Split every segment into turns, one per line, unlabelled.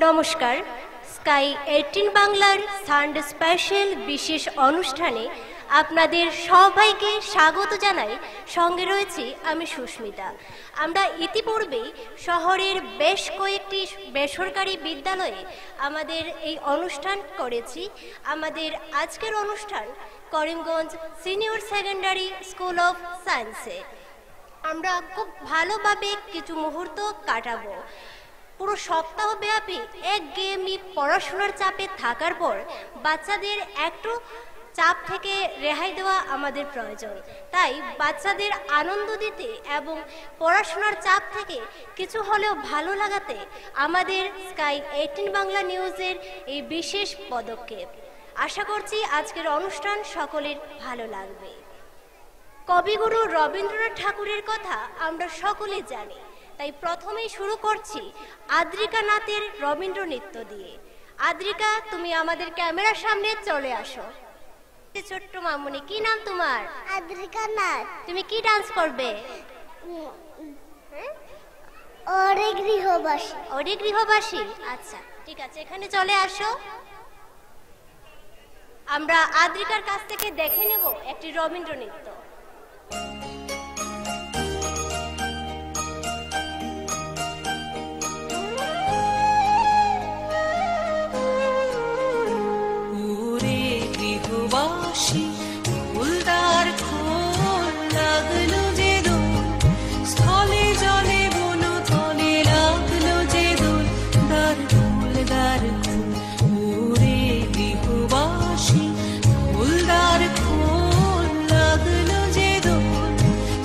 নমস্কার, স্কাই 18 বাংলার Sunday special বিশেষ অনুষ্ঠানে আপনাদের সবাইকে স্বাগত জানাই। সঙ্গে রয়েছি আমি সুস্মিতা। আমরা ইতিপূর্বেই শহরের বেশ কয়েকটি বেসরকারি বিদ্যালয়ে আমাদের এই অনুষ্ঠান করেছি। আমাদের আজকের অনুষ্ঠান Karimganj senior secondary school of সায়েন্সে। আমরা খুব ভালোভাবে কিছু মুহূর্ত কাটাবো। পুরো সপ্তাহব্যাপী একঘেয়েমি পড়াশোনার চাপে থাকার পর বাচ্চাদের একটু চাপ থেকে রেহাই দেওয়া আমাদের প্রয়োজন। তাই বাচ্চাদের আনন্দ দিতে এবং পড়াশোনার চাপ থেকে কিছু হলেও ভালো লাগাতে আমাদের স্কাই 18 বাংলা নিউজের এই বিশেষ পদক্ষেপ। আশা করছি আজকের অনুষ্ঠান সকলের ভালো লাগবে। কবিগুরু রবীন্দ্রনাথ ঠাকুরের কথা আমরা সকলে জানি, তাই প্রথমেই শুরু করছি আদ্রিকা নাথের রবীন্দ্র নৃত্য দিয়ে। আদ্রিকা, তুমি আমাদের ক্যামেরার সামনে চলে আসো। ছোট্ট মামুনি, কি নাম তোমার?
আদ্রিকা নাথ।
তুমি কি ডান্স করবে?
ওরে গৃহবাসী।
ওরে গৃহবাসী, আচ্ছা ঠিক আছে, এখানে চলে আসো। আমরা আদ্রিকার কাছ থেকে দেখে নেব একটি রবীন্দ্র নৃত্য।
ফুলদার খোল লাগলো যে দোল, স্থলে জলে বন তলে লাগলো যে দোল, দার খোল দার খোল ওরে গৃহবাসী, ফুলদার খোল লাগলো যে দোল,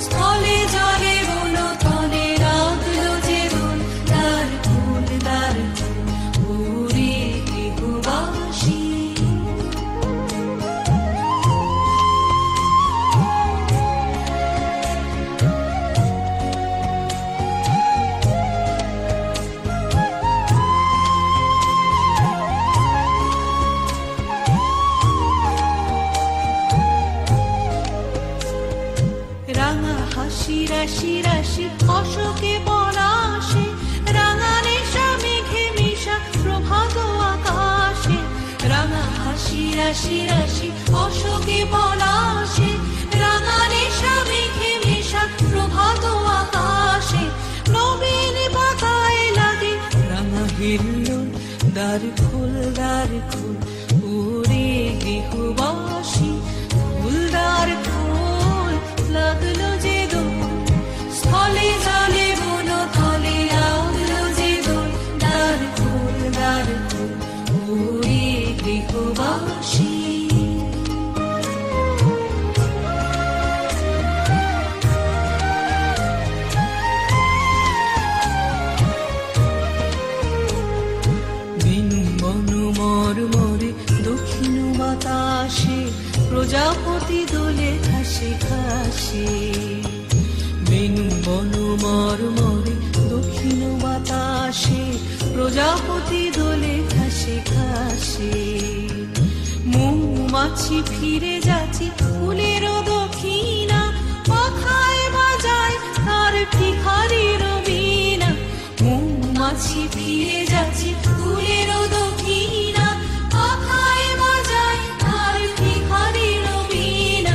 স্থলে জলে বন তলে লাগলো যে দোল, দার খোল ওরে গৃহবাসী। রাশি রাশি অশোকে পলাশে, রাঙা নেশা মেঘে মিশা প্রভাত আকাশে, রাঙা হাসি রাশি রাশি অশোকে পলাশে, রাঙা নেশা মেঘে মিশা প্রভাত আকাশে, নবীন পাতায় লাগে রাঙা হিল্লোল, দ্বার খোল ওরে গৃহবাসী, ফুলদার খোল লাগলো যে দোল, স্থলে জলে বন তলে লাগলো যে দোল, দ্বার খোল ওরে গৃহবাসী। বেনু বনু মরমরে দক্ষিণ বাতাসে, প্রজাপতি দোলে ঘাসে ঘাসে, বেনু বনু মরমরে দক্ষিণ বাতাসে, প্রজাপতি দোলে ঘাসে ঘাসে, মৌমাছি ফিরে যাচ্ছে ফুলের দক্ষিণা, পাখায় বাজায় তার ভিখারির বীণা, মৌমাছি ফিরে যাচ্ছে ফুলের দক্ষিণা, পাখায় বাজায় তার ভিখারির বীণা,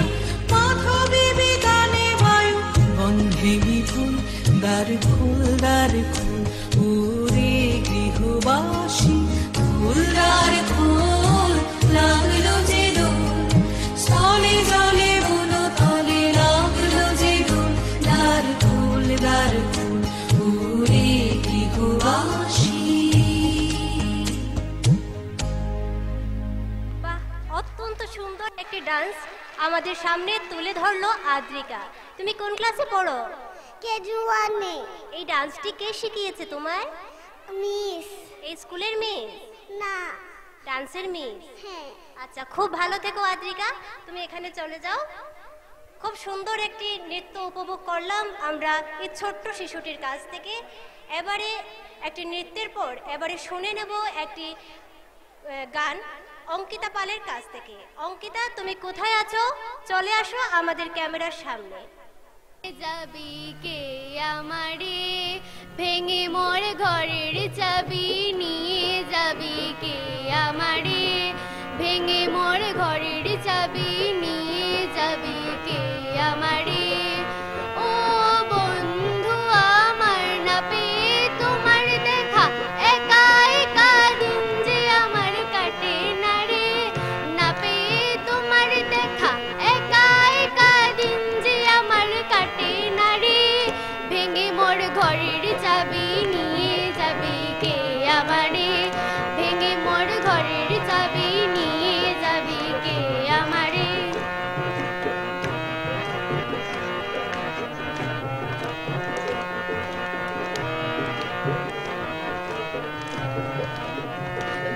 মাধবী বিতানে বায়ু গন্ধে বিপুল, দ্বার খোল ওরে গৃহবাসী, ফুলদার খোল লাগলো যে দোল, স্থলে জলে বন তলে লাগলো যে দোল, দ্বার খোল ওরে গৃহবাসী।
বাহ, অত্যন্ত সুন্দর একটি ডান্স আমাদের সামনে তুলে ধরলো আদ্রিকা। তুমি কোন ক্লাসে পড়ো?
কেজি 1-এ।
এই ডান্সটি কে শিখিয়েছে তোমায়?
মিস।
এই স্কুলের মিস?
না,
ডান্সের মিস।
হ্যাঁ।
আচ্ছা, খুব ভালো থেকো আদ্রিকা, তুমি এখানে চলে যাও। খুব সুন্দর একটি নৃত্য উপভোগ করলাম আমরা এই ছোট্ট শিশুটির কাছ থেকে। এবারে একটি নৃত্যের পর এবারে শুনে নেব একটি গান অঙ্কিতা পালের কাছ থেকে। অঙ্কিতা, তুমি কোথায় আছো? চলে আসো আমাদের ক্যামেরার সামনে।
যাবি কে আমারে ভেঙে মোর ঘরের চাবি নিয়ে যাবি কে আমারে ভেঙে মোর ঘরের চাবি নিয়ে যাবি কে আমারে ও বন্ধু আমার না পেয়ে তোমার দেখা একা একা দিন যে আমার কাটে না রে না পেয়ে তোমার দেখা একা একা দিন যে আমার কাটে না রে ভেঙে মোর ঘরের চাবি নিয়ে যাবি কে আমারে ভেঙে মোর ঘরের চাবি নিয়ে যাবি কে আমারে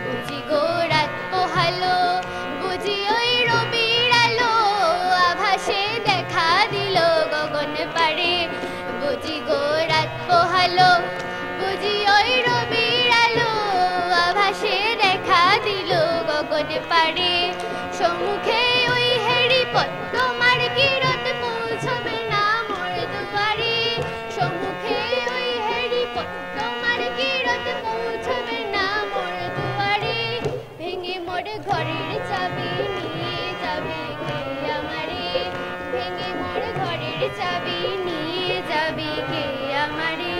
বুঝি গো রাত পোহালো বুঝি ওই রবির আলো আভাসে দেখা দিল গগন পাড়ে বুঝি গো রাত পোহালো বুঝি ওই রবির আলো আভাসে দেখা দিল গগন পাড়ে সম্মুখে ওই হেরি পথ তোমার কিরত পৌঁছবে না মোর দুয়ারে সম্মুখে ওই হেরি পথ তোমার কিরত পৌঁছবে না মোর দুয়ারে ভেঙে মোর ঘরের চাবি নিয়ে যাবি কে আমারে ভেঙে মোর ঘরের চাবি নিয়ে যাবি কে আমারে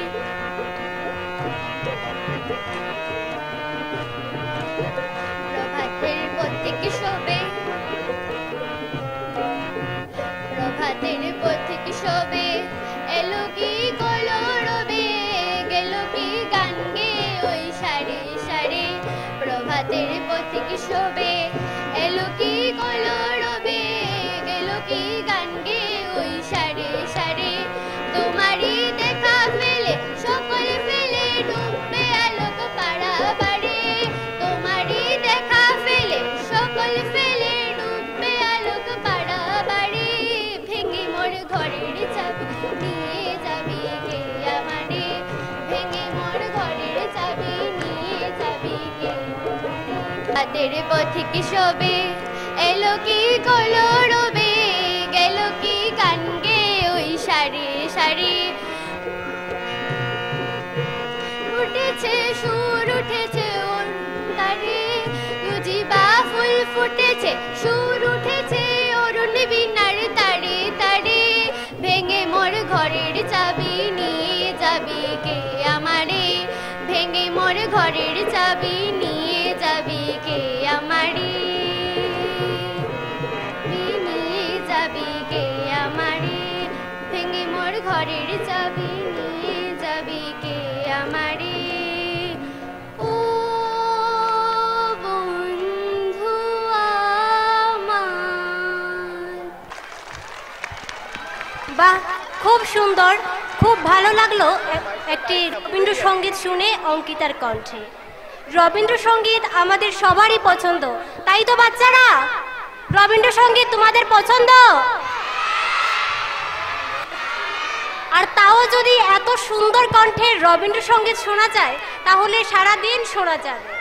প্রভাতের পথিক শোবে প্রভাতের পথিক শোবে এলো কি কলরবে গেল কি গান গে ওই সারে সারে প্রভাতের পথিক শোবে এলো কি কলরবে গেল কি গান গে ওই সারে সারে তোমারই দেখা ফেলে সকল ফেলে ডুববে আলোক পাড়া বাড়ি তোমারই দেখা ফেলে সকল ফেলে ডুববে আলোক পাড়া বাড়ি ভেঙে মোর ঘরের চাবি নিয়ে যাবি কে আমারে ভেঙে মোর ঘরের চাবি নিয়ে যাবি কে হাতের পথিক শোবে এলো কি কলরবে গেল কি গান গে ওই সারি সারি উঠেছে সুর উঠেছে অন্তারে বুঝিবা ফুল ফুটেছে সুর উঠেছে অরুণ বিনার তারে তারে ভেঙে মোর ঘরের চাবি নিয়ে যাবি কে আমারে ভেঙে মোর ঘরের চাবি নিয়ে যাবি কে আমারে নিয়ে যাবি কে আমারে ভেঙে মোর ঘরের চাবি নিয়ে যাবি কে আমারে ও বন্ধু আমার
বাহ, খুব সুন্দর, খুব ভালো লাগলো একটি রবীন্দ্রসঙ্গীত শুনে অঙ্কিতার কণ্ঠে। রবীন্দ্রসঙ্গীত আমাদের সবারই পছন্দ, তাই তো বাচ্চারা? রবীন্দ্রসঙ্গীত তোমাদের পছন্দ? আর তাও যদি এত সুন্দর কণ্ঠের রবীন্দ্রসঙ্গীত শোনা যায় তাহলে সারা দিন শোনা যাবে।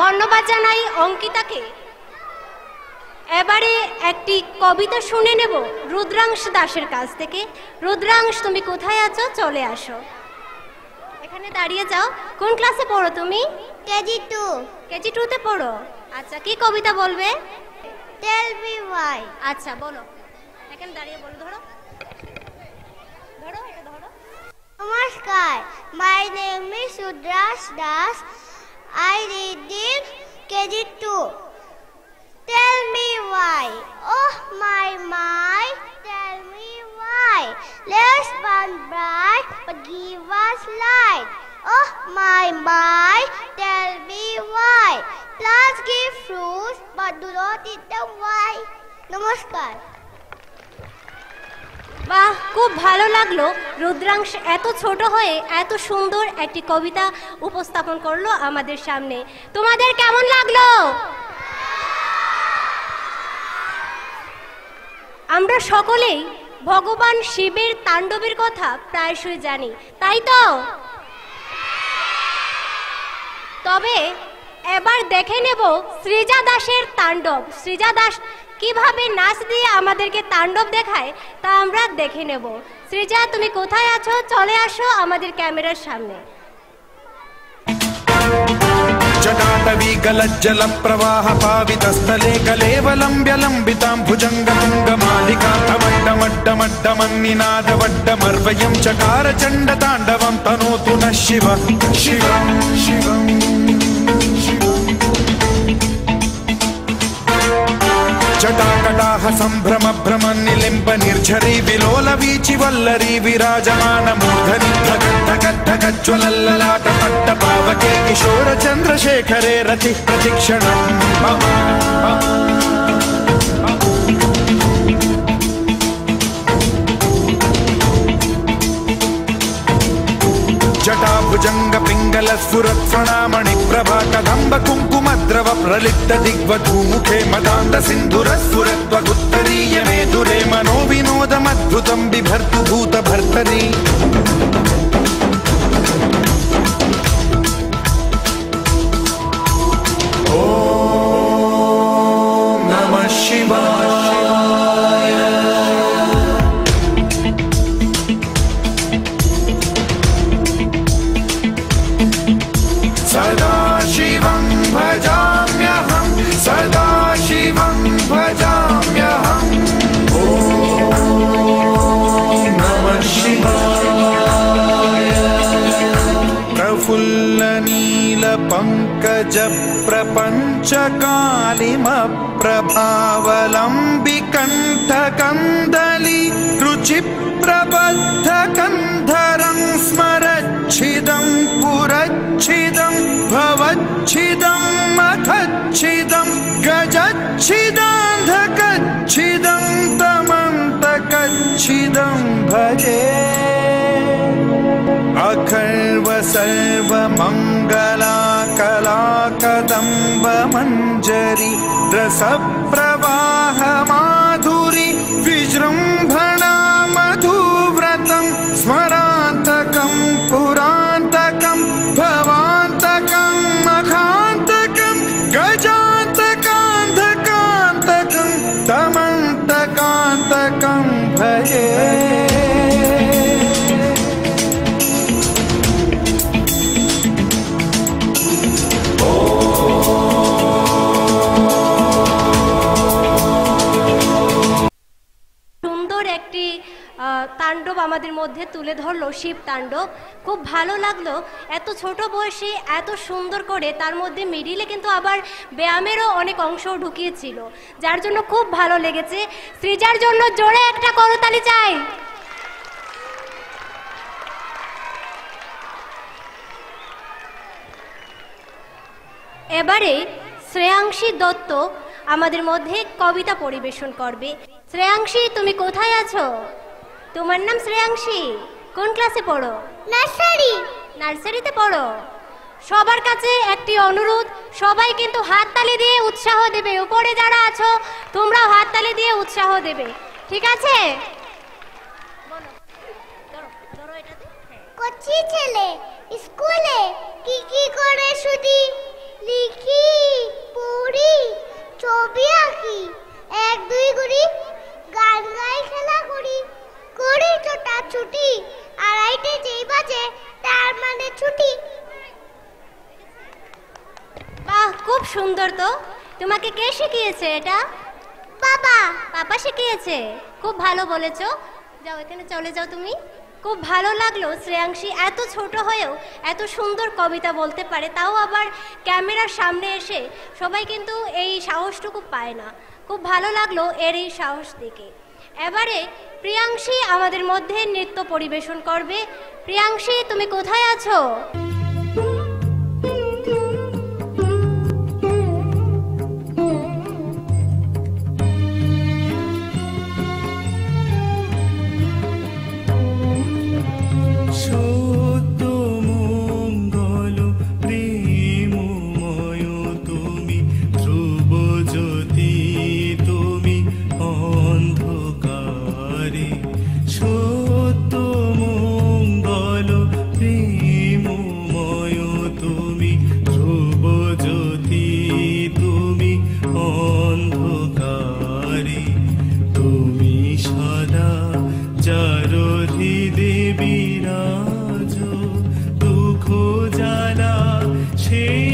ধন্যবাদ জানাই অঙ্কিতাকে। এবারে একটি কবিতা শুনে নেব রুদ্রাংশ দাসের কাছ থেকে। রুদ্রাংশ, তুমি কোথায় আছো? চলে আসো, এখানে দাঁড়িয়ে যাও। কোন ক্লাসে পড়ো তুমি?
কেজি 2।
কেজি 2-তে পড়ো। আচ্ছা, কি কবিতা বলবে?
Tell me why.
আচ্ছা বলো, এখানে দাঁড়িয়ে বলো। ধরো ধরো, এটা ধরো।
নমস্কার, my name is Rudransh Das. I read in KG2. Tell me why, oh my, tell me why. Let's burn bright, but give us light. Oh my, tell me why. Plants give fruits, but do not eat them. Why? নমস্কার।
বাহ, খুব ভালো লাগলো। রুদ্রাংশ এত ছোট হয়ে এত সুন্দর একটি কবিতা উপস্থাপন করলো আমাদের সামনে। তোমাদের কেমন লাগলো? আমরা সকলেই ভগবান শিবের তাণ্ডবের কথা প্রায়শই জানি, তাই তো? তবে এবার দেখে নেব সৃজা দাসের তাণ্ডব। সৃজা দাস কিভাবে নাচ দিয়ে আমাদেরকে তাণ্ডব দেখায় তা আমরা দেখে নেব। সৃজা, তুমি কোথায় আছো? চলে আসো আমাদের ক্যামেরার সামনে।
जटाटवी गलज्जल प्रवाह पावितस्थले कलेवलम्ब्य लम्बितां भुजङ्गतुङ्गमालिका तमड्डमड्डमड्डमन्निनादवड्डमर्वयं चकार चण्डताण्डवं तनोतु नः शिवः शिवं शिवम् जटाकटाह सम्भ्रम भ्रम निलिम्ब निर्झरी विलोल वीचि वल्लरी विराजमान मूर्धनि धगद्धगद्धगज्ज्वलल्ललाट पट्ट पावके किशोर चन्द्रशेखरे रति प्रतिक्षणं मम जटाभुजंग पिंगल स्फुरत्फणामणि प्रभा कदम्ब कुंकुमद्रव प्रलिप्त दिग्वधूमुखे मदान्ध सिन्धुर स्फुरत्वगुत्तरीय मेधुरे मनो विनोदमद्भुतं बिभर्तु भूत भर्तरि ॐ नमः शिवाय सदा शिवं भजाम्यहं सदा शिवं भजाम्यहम् ॐ नमः शिवाय प्रफुल्लनीलपङ्कज प्रपञ्चकालिमप्रभावलम्बिकण्ठकन्दली रुचिप्रबद्धकन्धरं स्मरच्छिदं पुरच्छिदं भवच्छिदं मखच्छिदं गजच्छिदान्धकच्छिदं तमन्तकच्छिदं भजे अखर्व सर्वमङ्गला कलाकदम्ब मञ्जरी रसप्रवाह माधुरी विजृम्भणा मधुव्रतं स्मरान्तकं पुरान्तकं भवान्तकं मखान्तकं गजान्तकान्धकान्तकं तमन्तकान्तकं भजे
তাণ্ডব আমাদের মধ্যে তুলে ধরলো শিব তাণ্ডব। খুব ভালো লাগলো, এত ছোট বয়সে এত সুন্দর করে, তার মধ্যে মিডিলে কিন্তু আবার ব্যায়ামেরও অনেক অংশ ঢুকিয়েছিল, যার জন্য খুব ভালো লেগেছে। সৃজার জন্য জোরে একটা করতালি চাই। এবারে শ্রেয়াংশী দত্ত আমাদের মধ্যে কবিতা পরিবেশন করবে। শ্রেয়াংশী, তুমি কোথায় আছো? তোমার নাম শ্রেয়াংশী, কোন ক্লাসে পড়ো?
নার্সারি।
নার্সারিতে পড়ো। সবার কাছে একটি অনুরোধ, সবাই কিন্তু হাততালি দিয়ে উৎসাহ দেবে। উপরে যারা আছো তোমরাও হাততালি দিয়ে উৎসাহ দেবে, ঠিক আছে?
কচি ছেলে স্কুলে কি কি করে শুধু লিখি পড়ি ছবি আঁকি, এক দুই করি গান গাই খেলা করি, করি ছোটা ছুটি, আড়াইটে যেই বাজে তার মানে ছুটি।
বাহ, খুব সুন্দর। তো তোমাকে কে শিখিয়েছে এটা?
বাবা।
বাবা শিখিয়েছে, খুব ভালো বলেছো। যাও, এখানে চলে যাও তুমি। খুব ভালো লাগলো শ্রেয়াংশী এত ছোট হয়েও এত সুন্দর কবিতা বলতে পারে, তাও আবার ক্যামেরার সামনে এসে। সবাই কিন্তু এই সাহসটুকু পায় না। খুব ভালো লাগলো এর এই সাহস দেখে। এবারে প্রিয়াংশী আমাদের মধ্যে নৃত্য পরিবেশন করবে। প্রিয়াংশী, তুমি কোথায় আছো?
বিরাজ দুঃখ জ্বালা সেই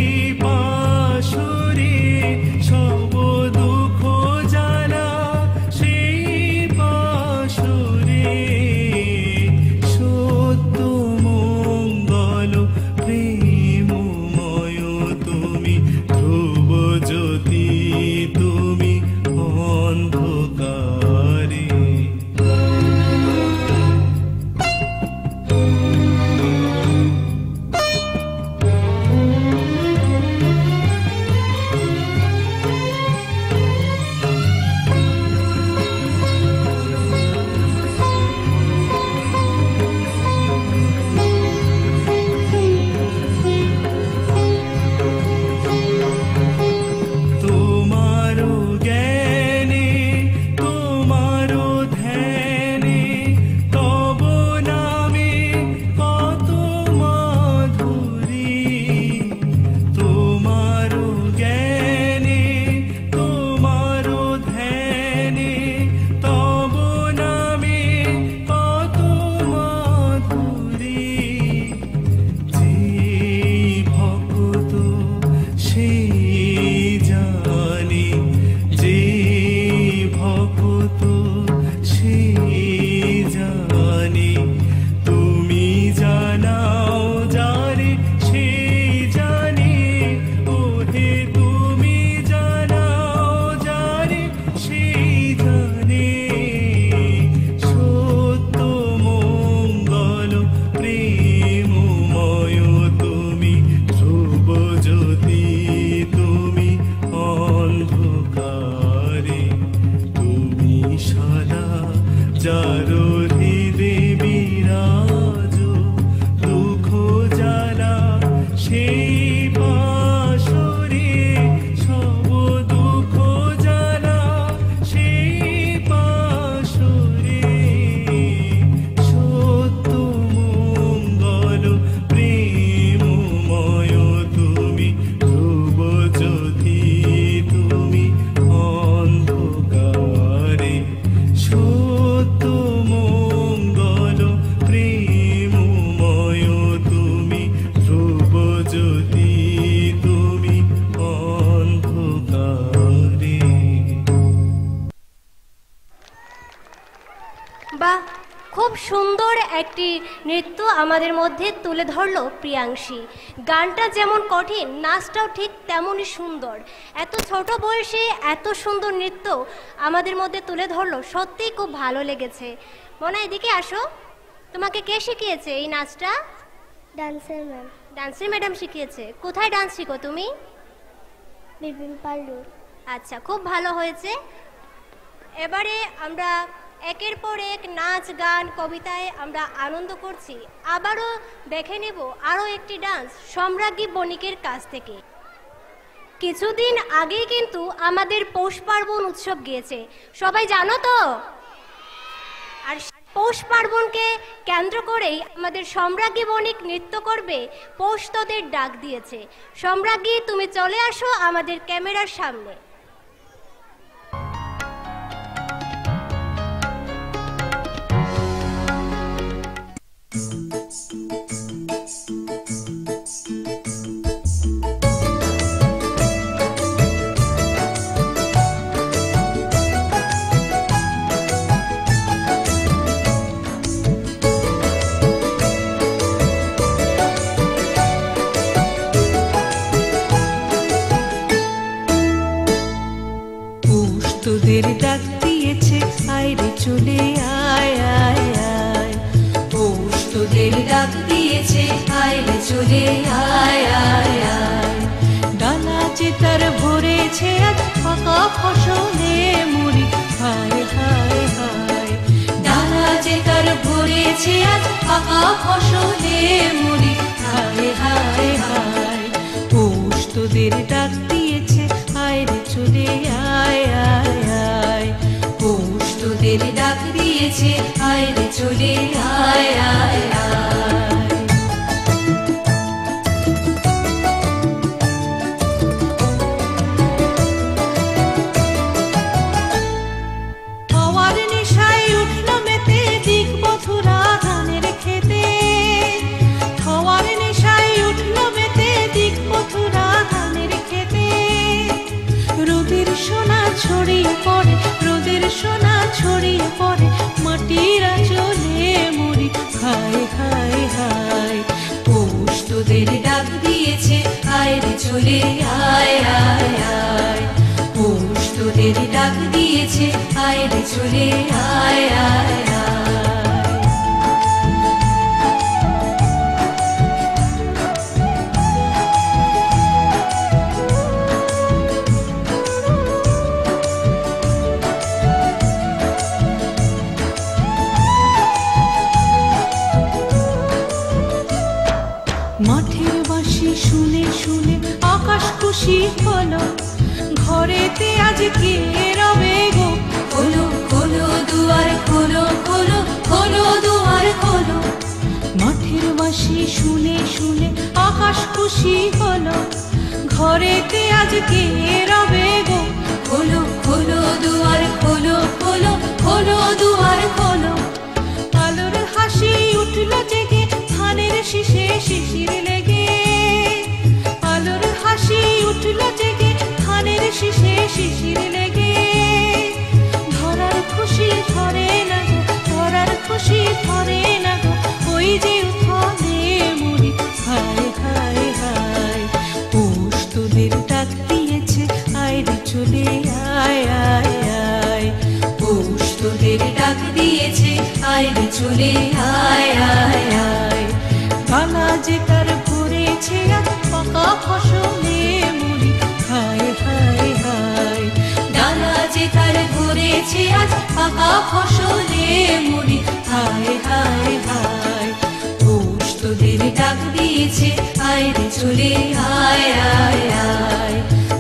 নৃত্য আমাদের মধ্যে তুলে ধরলো প্রিয়াংশী। গানটা যেমন কঠিন, নাচটাও ঠিক তেমনই সুন্দর। এত ছোট বয়সে এত সুন্দর নৃত্য আমাদের মধ্যে তুলে ধরলো, সত্যিই খুব ভালো লেগেছে। মনা, এদিকে আসো। তোমাকে কে শিখিয়েছে এই নাচটা?
Dancer ma'am.
ডান্সের ম্যাডাম শিখিয়েছে। কোথায় ডান্স শিখো তুমি?
বিপিন পাল্লু।
আচ্ছা, খুব ভালো হয়েছে। এবারে আমরা একের পর এক নাচ, গান, কবিতায় আমরা আনন্দ করছি। আবারও দেখে নেব আরও একটি ডান্স সম্রাজ্ঞী বণিকের কাছ থেকে। কিছুদিন আগেই কিন্তু আমাদের পৌষ পার্বণ উৎসব গিয়েছে, সবাই জানো তো? আর পৌষ পার্বণকে কেন্দ্র করেই আমাদের সম্রাজ্ঞী বণিক নৃত্য করবে, পৌষ তোদের ডাক দিয়েছে। সম্রাজ্ঞী, তুমি চলে আসো আমাদের ক্যামেরার সামনে।
তোদের ডাক দিয়েছে, আয় রে চলে আয় আয় আয়। পৌষ তোদের ডাক দিয়েছে, আয় রে চলে আয় আয় আয়। ডালা যে তার ভরেছে আজ পাকা ফসলে মুড়ি, হায় হায় হায়। ডালা যে তার ভরেছে আজ পাকা ফসলে মুড়ি, হায় হায় হায়। পৌষ তোদের ডাক দিয়েছে, আয় রে চলে আয় আয় আয়। পৌষ তোদের ডাক দিয়েছে, আয় রে চলে আয় আয় আয়। হওয়ার নেশায় উঠল মেতে দিক বধুরা ধানের খেতে। হওয়ার নেশায় উঠল মেতে দিক বধুরা ধানের খেতে। রোদের সোনা ছড়িয়ে পড়ে, রোদের সোনা ছড়িয়ে পড়ে, মাটির আঁচলে মুড়ি, হায় হায় হায়। পৌষ তোদের ডাক দিয়েছে, আয় রে চলে আয় আয় আয়। পৌষ তোদের ডাক দিয়েছে, আয় রে চলে আয় আয় আয়। মাঠের বাঁশি শুনে শুনে আকাশ খুশি হলো, ঘরেতে আজ কে রবে গো। খোলো খোলো দুয়ার খোলো, খোলো খোলো দুয়ার খোলো। মাঠের বাঁশি শুনে শুনে আকাশ খুশি হলো, ঘরেতে আজ কে রবে গো। খোলো খোলো দুয়ার খোলো, খোলো খোলো দুয়ার খোলো। আলোর হাসি উঠল জেগে ধানের শীষে শিশির লেগে। আলোর হাসি উঠল জেগে ধানের শীষে শিশির লেগে। ধরার খুশি ধরে না গো, ধরার খুশি ধরে না গো, ওই যে উঠলে মুড়ি, হায় হায় হায়। পৌষ তোদের ডাক দিয়েছে, আয় রে চলে আয় আয় আয়। পৌষ তোদের ডাক দিয়েছে, আয় রে চলে আয় আয় আয়। ডালা যে তার ভরেছে আজ পাকা ফসলে মুড়ি, হায় হায় হায়। ডালা যে তার ভরেছে আজ পাকা ফসলে মুড়ি, হায় হায় হায়। পৌষ তোদের ডাক দিয়েছে, আয় রে চলে আয় আয় আয়।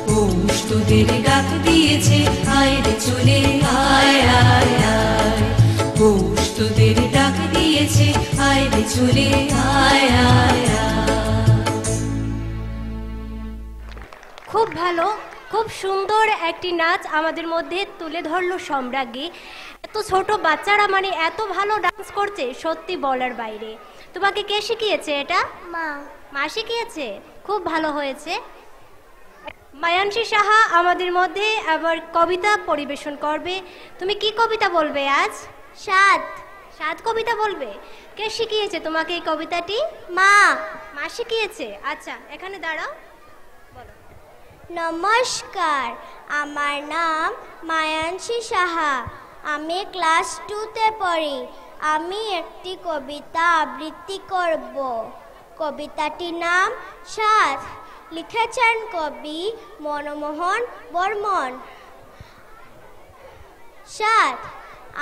পৌষ তোদের ডাক দিয়েছে, আয় রে চলে আয় আয় আয়। পৌষ তোদের ডাক দিয়েছে, আয় রে চলে আয় আয় আয়।
খুব ভালো, খুব সুন্দর একটি নাচ আমাদের মধ্যে তুলে ধরলো সম্রাজ্ঞী। এত ছোট বাচ্চারা মানে এত ভালো ডান্স করছে, সত্যি বলার বাইরে। তোমাকে কে শিখিয়েছে এটা?
মা।
মা শিখিয়েছে, খুব ভালো হয়েছে। মায়ানসী সাহা আমাদের মধ্যে আবার কবিতা পরিবেশন করবে। তুমি কি কবিতা বলবে আজ?
সাত।
সাত কবিতা বলবে? কে শিখিয়েছে তোমাকে এই কবিতাটি?
মা।
মা শিখিয়েছে? আচ্ছা, এখানে দাঁড়াও, বলো।
নমস্কার, আমার নাম মায়ানসী সাহা। আমি ক্লাস 2তে পড়ি। আমি একটি কবিতা আবৃত্তি করব। কবিতাটির নাম সাত। লিখেছেন কবি মনমোহন বর্মন। সাত।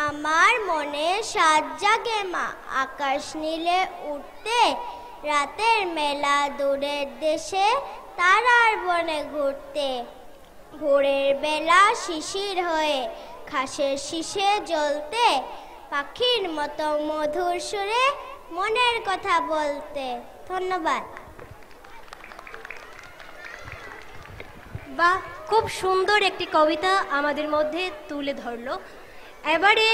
আমার মনে সাত জাগে মা, আকাশ নীলে উঠতে, রাতের মেলা দূরের দেশে, তারার বনে ঘুরতে। ভোরের বেলা শিশির হয়ে ঘাসের শীষে জ্বলতে, পাখির মতো মধুর সুরে মনের কথা বলতে। ধন্যবাদ।
বাহ, খুব সুন্দর একটি কবিতা আমাদের মধ্যে তুলে ধরলো। এবারে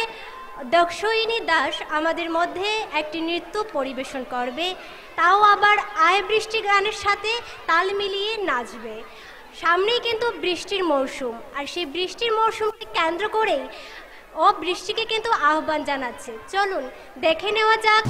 দক্ষিণী দাস আমাদের মধ্যে একটি নৃত্য পরিবেশন করবে, তাও আবার আয় বৃষ্টি গানের সাথে তাল মিলিয়ে নাচবে। সামনেই কিন্তু বৃষ্টির মরশুম, আর সেই বৃষ্টির মরশুমকে কেন্দ্র করেই ও বৃষ্টিকে কিন্তু আহ্বান জানাচ্ছে। চলুন দেখে নেওয়া যাক।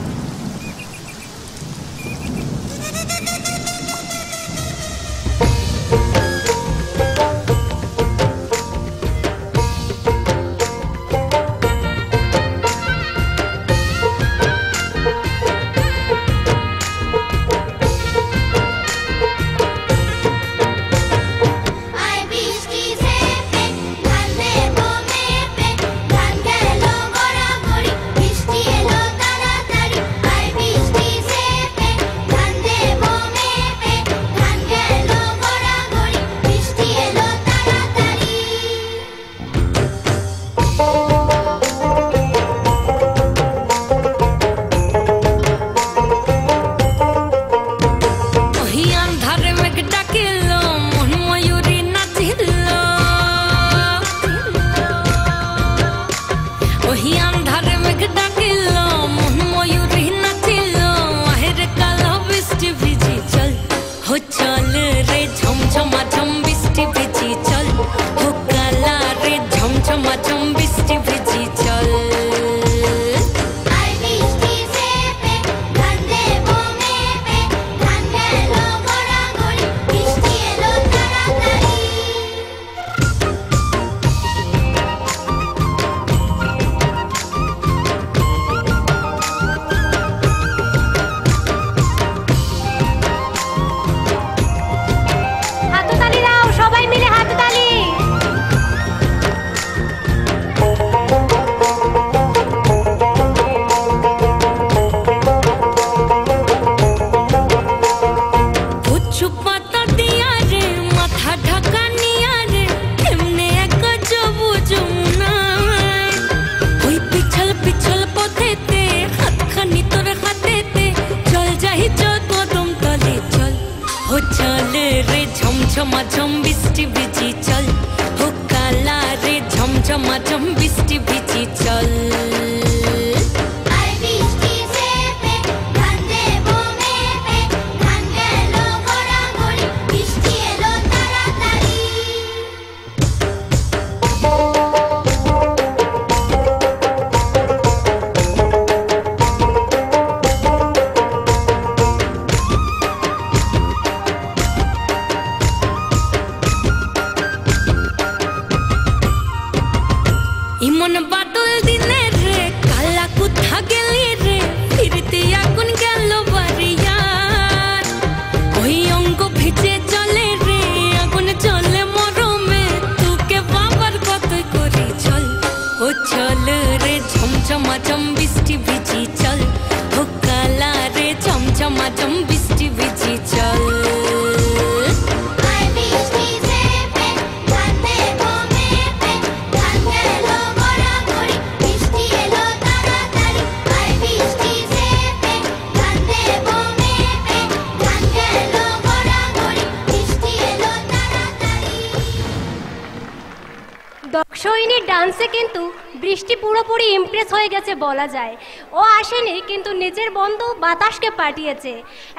দক্ষিণীর ডান্সে কিন্তু বৃষ্টি পুরোপুরি ইমপ্রেস হয়ে গেছে বলা যায়। ও আসেনি, কিন্তু নিজের বন্ধু বাতাসকে পাঠিয়েছে।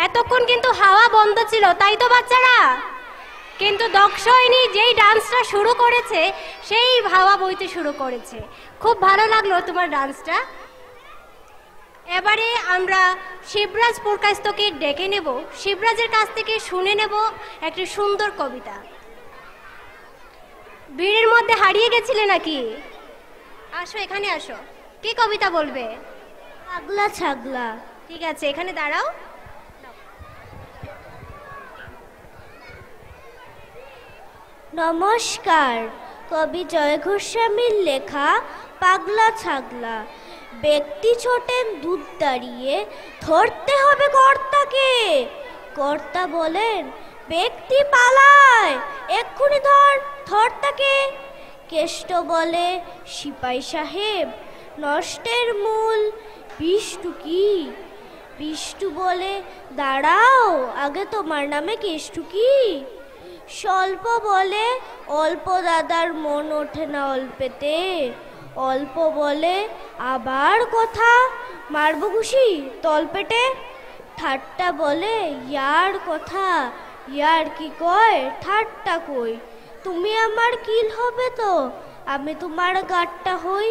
এতক্ষণ কিন্তু হাওয়া বন্ধ ছিল, তাই তো বাচ্চারা? কিন্তু দক্ষিণী যেই ডান্সটা শুরু করেছে সেই হাওয়া বইতে শুরু করেছে। খুব ভালো লাগলো তোমার ডান্সটা। এবারে আমরা শিবরাজ পুরকায়স্থকে ডেকে নেব, শিবরাজের কাছ থেকে শুনে নেব একটি সুন্দর কবিতা। ভিড়ের মধ্যে হারিয়ে গেছিলে নাকি? আসো, এখানে আসো। কি কবিতা বলবে?
পাগলা ছাগলা।
ঠিক আছে, এখানে দাঁড়াও।
নমস্কার, কবি জয় গোস্বামীর লেখা পাগলা ছাগলা। ব্যক্তি ছোটেন দুধ দাঁড়িয়ে, ধরতে হবে কর্তাকে। কর্তা বলেন, ব্যক্তি পালায়, এক্ষুনি ধর, ধর তাকে। কেষ্ট বলে, সিপাই সাহেব, নষ্টের মূল বিষ্টু কি? বিষ্টু বলে, দাঁড়াও, আগে তোমার নামে কেষ্টু কি? স্বল্প বলে, অল্প দাদার মন ওঠে না অল্পেতে। অল্প বলে, আবার কথা, মারবো ঘুষি তলপেটে। ঠাট্টা বলে, ইয়ার কথা, ইয়ার কি কয়, ঠাট্টা কই। তুমি আমার কিল হবে তো, আমি তোমার গাট্টা হই।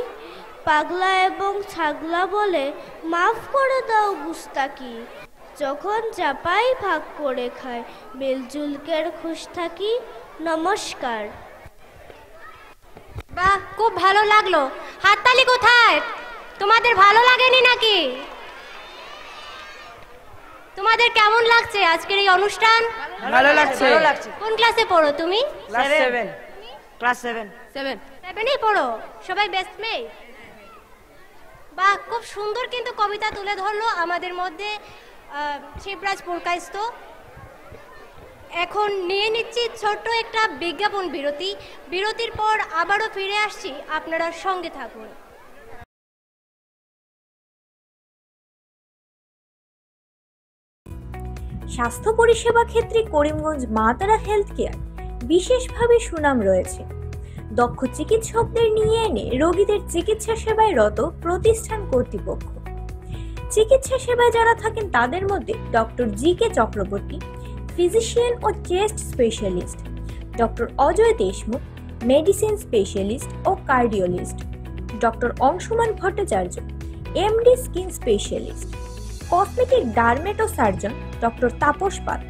পাগলা এবং ছাগলা বলে, মাফ করে দাও গুস্তাকি। যখন চাপাই ভাগ করে খায়, মিলজুলকের খুশ থাকি। নমস্কার।
বাহ, খুব ভালো লাগলো। হাততালি কোথায়? তোমাদের ভালো লাগেনি নাকি? তোমাদের কেমন লাগছে আজকের এই অনুষ্ঠান?
ভালো লাগছে।
কোন ক্লাসে পড়ো তুমি?
ক্লাস 7। ক্লাস 7।
7-এই পড়ো? সবাই বেস্ট মেয়ে? বাহ, খুব সুন্দর কিন্তু কবিতা তুলে ধরলো আমাদের মধ্যে শিবরাজ পুরকায়স্থ। এখন নিয়ে নিচ্ছি ছোট্ট একটা বিজ্ঞাপন বিরতি। বিরতির পর আবারও ফিরে আসছি, আপনারা সঙ্গে থাকুন।
স্বাস্থ্য পরিষেবা ক্ষেত্রে করিমগঞ্জ মা তারা হেলথ কেয়ার বিশেষভাবে সুনাম রয়েছে। দক্ষ চিকিৎসকদের নিয়ে এনে রোগীদের চিকিৎসা সেবায় রত প্রতিষ্ঠান কর্তৃপক্ষ। চিকিৎসা সেবায় যারা থাকেন তাদের মধ্যে ডক্টর জি.কে. চক্রবর্তী, ফিজিশিয়ান ও chest specialist, doctor Ajay Deshmukh, medicine specialist ও cardiologist, doctor Anshuman Bhattacharya, MD skin specialist, cosmetic dermato surgeon doctor Tapas Pal,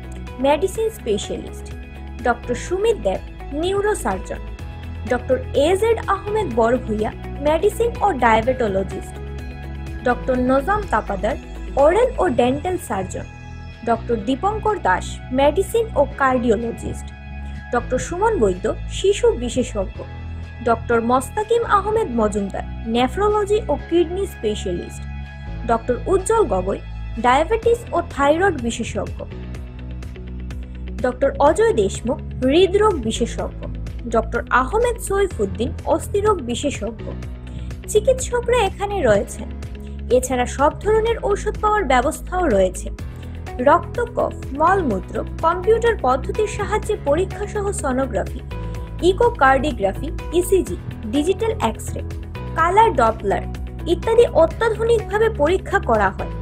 medicine specialist, doctor Sumit Dev, neuro surgeon, doctor AZ Ahmed Barbhuiya, medicine ও diabetologist, doctor Nazam Tapadar, oral ও dental surgeon, doctor Dipankar Das, medicine ও cardiologist, doctor Suman Baidya, শিশু বিশেষজ্ঞ, doctor Mostakim Ahmed Majumdar, nephrology ও kidney specialist, doctor উজ্জ্বল Gogoi, diabetes ও thyroid বিশেষজ্ঞ, doctor Ajay Deshmukh, হৃদরোগ বিশেষজ্ঞ, doctor Ahmed Saifuddin, অস্থিরোগ বিশেষজ্ঞ। চিকিৎসকরা এখানে রয়েছেন। এছাড়া সব ধরনের ঔষধ পাওয়ার ব্যবস্থাও রয়েছে। রক্ত, কফ, মলমূত্র কম্পিউটার পদ্ধতির সাহায্যে পরীক্ষা সহ sonography, echocardiography, ECG, digital X-ray, colour Doppler ইত্যাদি অত্যাধুনিকভাবে পরীক্ষা করা হয়।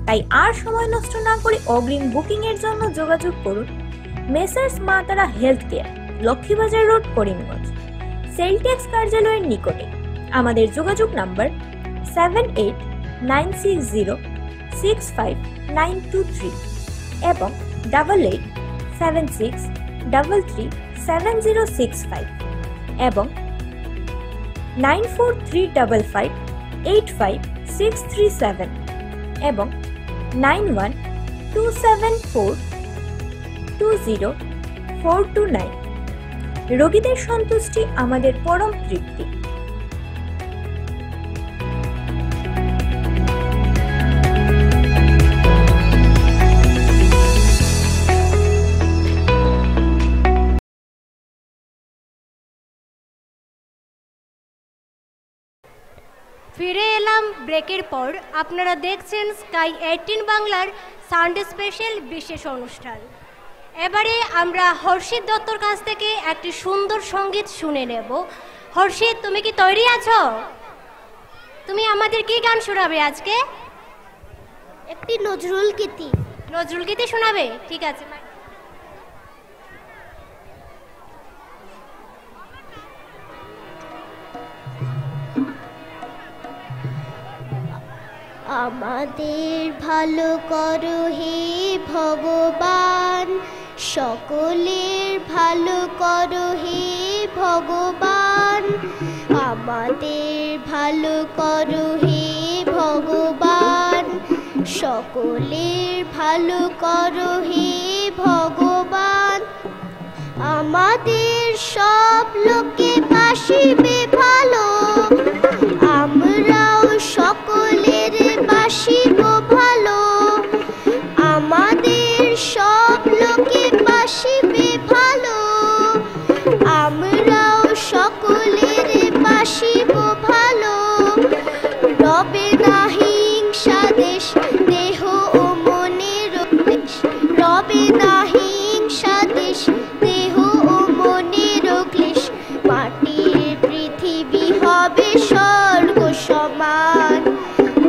তাই আর সময় নষ্ট না করে অগ্রিম বুকিং এর জন্য যোগাযোগ করুন মেসার্স মা তারা health care, Laxmibazar road, Karimganj, sell tax কার্যালয়ের নিকটে। আমাদের যোগাযোগ নাম্বার 7896065923 এবং 8876337065 এবং 9435585637 এবং 9127420429। রোগীদের সন্তুষ্টি আমাদের পরম তৃপ্তি।
ফিরে এলাম ব্রেকের পর। আপনারা দেখছেন স্কাই 18 বাংলার সানডে স্পেশাল বিশেষ অনুষ্ঠান। এবারে আমরা হর্ষিত দত্তর কাছ থেকে একটি সুন্দর সঙ্গীত শুনে নেব। হর্ষিত, তুমি কি তৈরি আছো? তুমি আমাদের কি গান শোনাবে আজকে?
একটি নজরুল গীতি।
নজরুল গীতি শোনাবে? ঠিক আছে।
আমাদের ভালো করো হে ভগবান, সকলের ভালো করো হে ভগবান। আমাদের ভালো করো হে ভগবান, সকলের ভালো করো হে ভগবান। আমাদের সব লোকে বাসিবে ভালো, আমরাও সকলের বাসিব ভালো। আমাদের সব লোকে বাসিবে ভালো, আমরাও সকলের বাসিব ভালো। রবে না হিংসা দেশ, দেহ ও মনের ক্লেশ। রবে না হিংসা দেশ, দেহ ও মনের ক্লেশ। মাটির পৃথিবী হবে স্বর্গ সমান,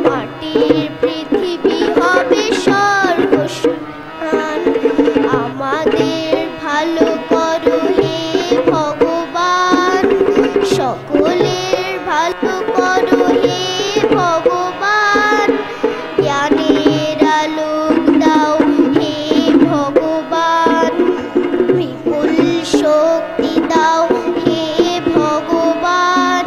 মাটির পৃথিবী হবে স্বর্গ সমান। আমাদের ভালো করো হে ভগবান, সকলের ভালো করো হে ভগবান। জ্ঞানের আলোক দাও হে ভগবান, বিপুল শক্তি দাও হে ভগবান।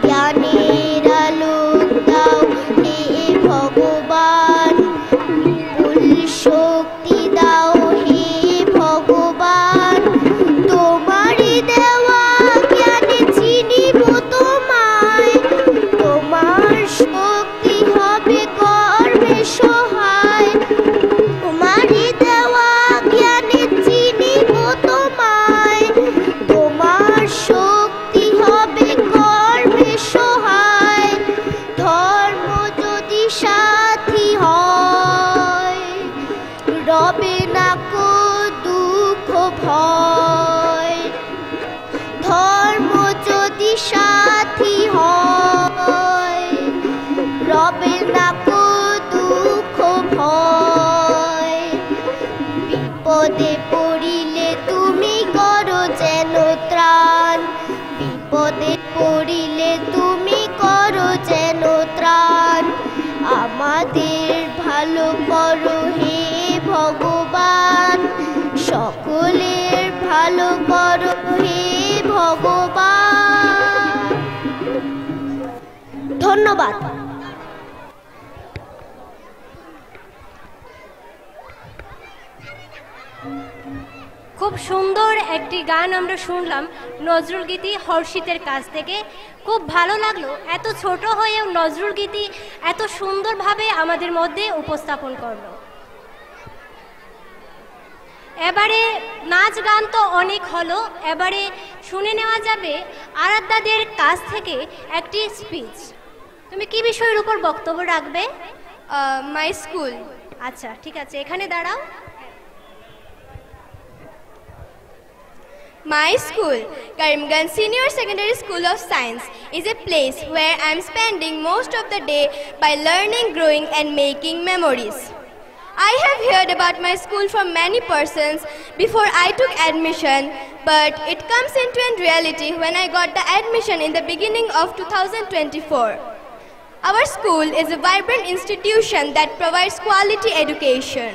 জ্ঞানের আলোক দাও হে ভগবান, বিপুল শক্তি দাও হে ভগবান। তোমারই দেওয়া জ্ঞানে চিনিব তোমায়, তোমার শক্তি হবে কর্মে সহায়। তোমারই দেওয়া জ্ঞানে চিনিব তোমায়, তোমার শক্তি হবে কর্মে সহায়। ধর্ম যদি সাথী হয়, রবে না কো দুঃখ ভয়। ধর্ম যদি সাথী হয়, রবে না কো দুঃখ ভয়। বিপদে পড়িলে তুমি করো যেন ত্রাণ, বিপদে পড়িলে তুমি করো যেন ত্রাণ। আমাদের ভালো করো হে ভগবান, সকলের ভালো করো হে ভগবান। ধন্যবাদ।
খুব সুন্দর একটি গান আমরা শুনলাম নজরুল গীতি হর্ষিতের কাছ থেকে। খুব ভালো লাগলো, এত ছোট হয়েও নজরুল গীতি এত সুন্দরভাবে আমাদের মধ্যে উপস্থাপন করলো। এবারে নাচ গান তো অনেক হলো, এবারে শুনে নেওয়া যাবে আরাধ্যাদের কাছ থেকে একটি স্পিচ। তুমি কি বিষয়ের উপর বক্তব্য রাখবে?
My school.
আচ্ছা ঠিক আছে, এখানে দাঁড়াও।
My school, Karimganj Senior Secondary School of Science, is a place where I am spending most of the day by learning, growing and making memories. I have heard about my school from many persons before I took admission, but it comes into reality when I got the admission in the beginning of 2024. Our school is a vibrant institution that provides quality education.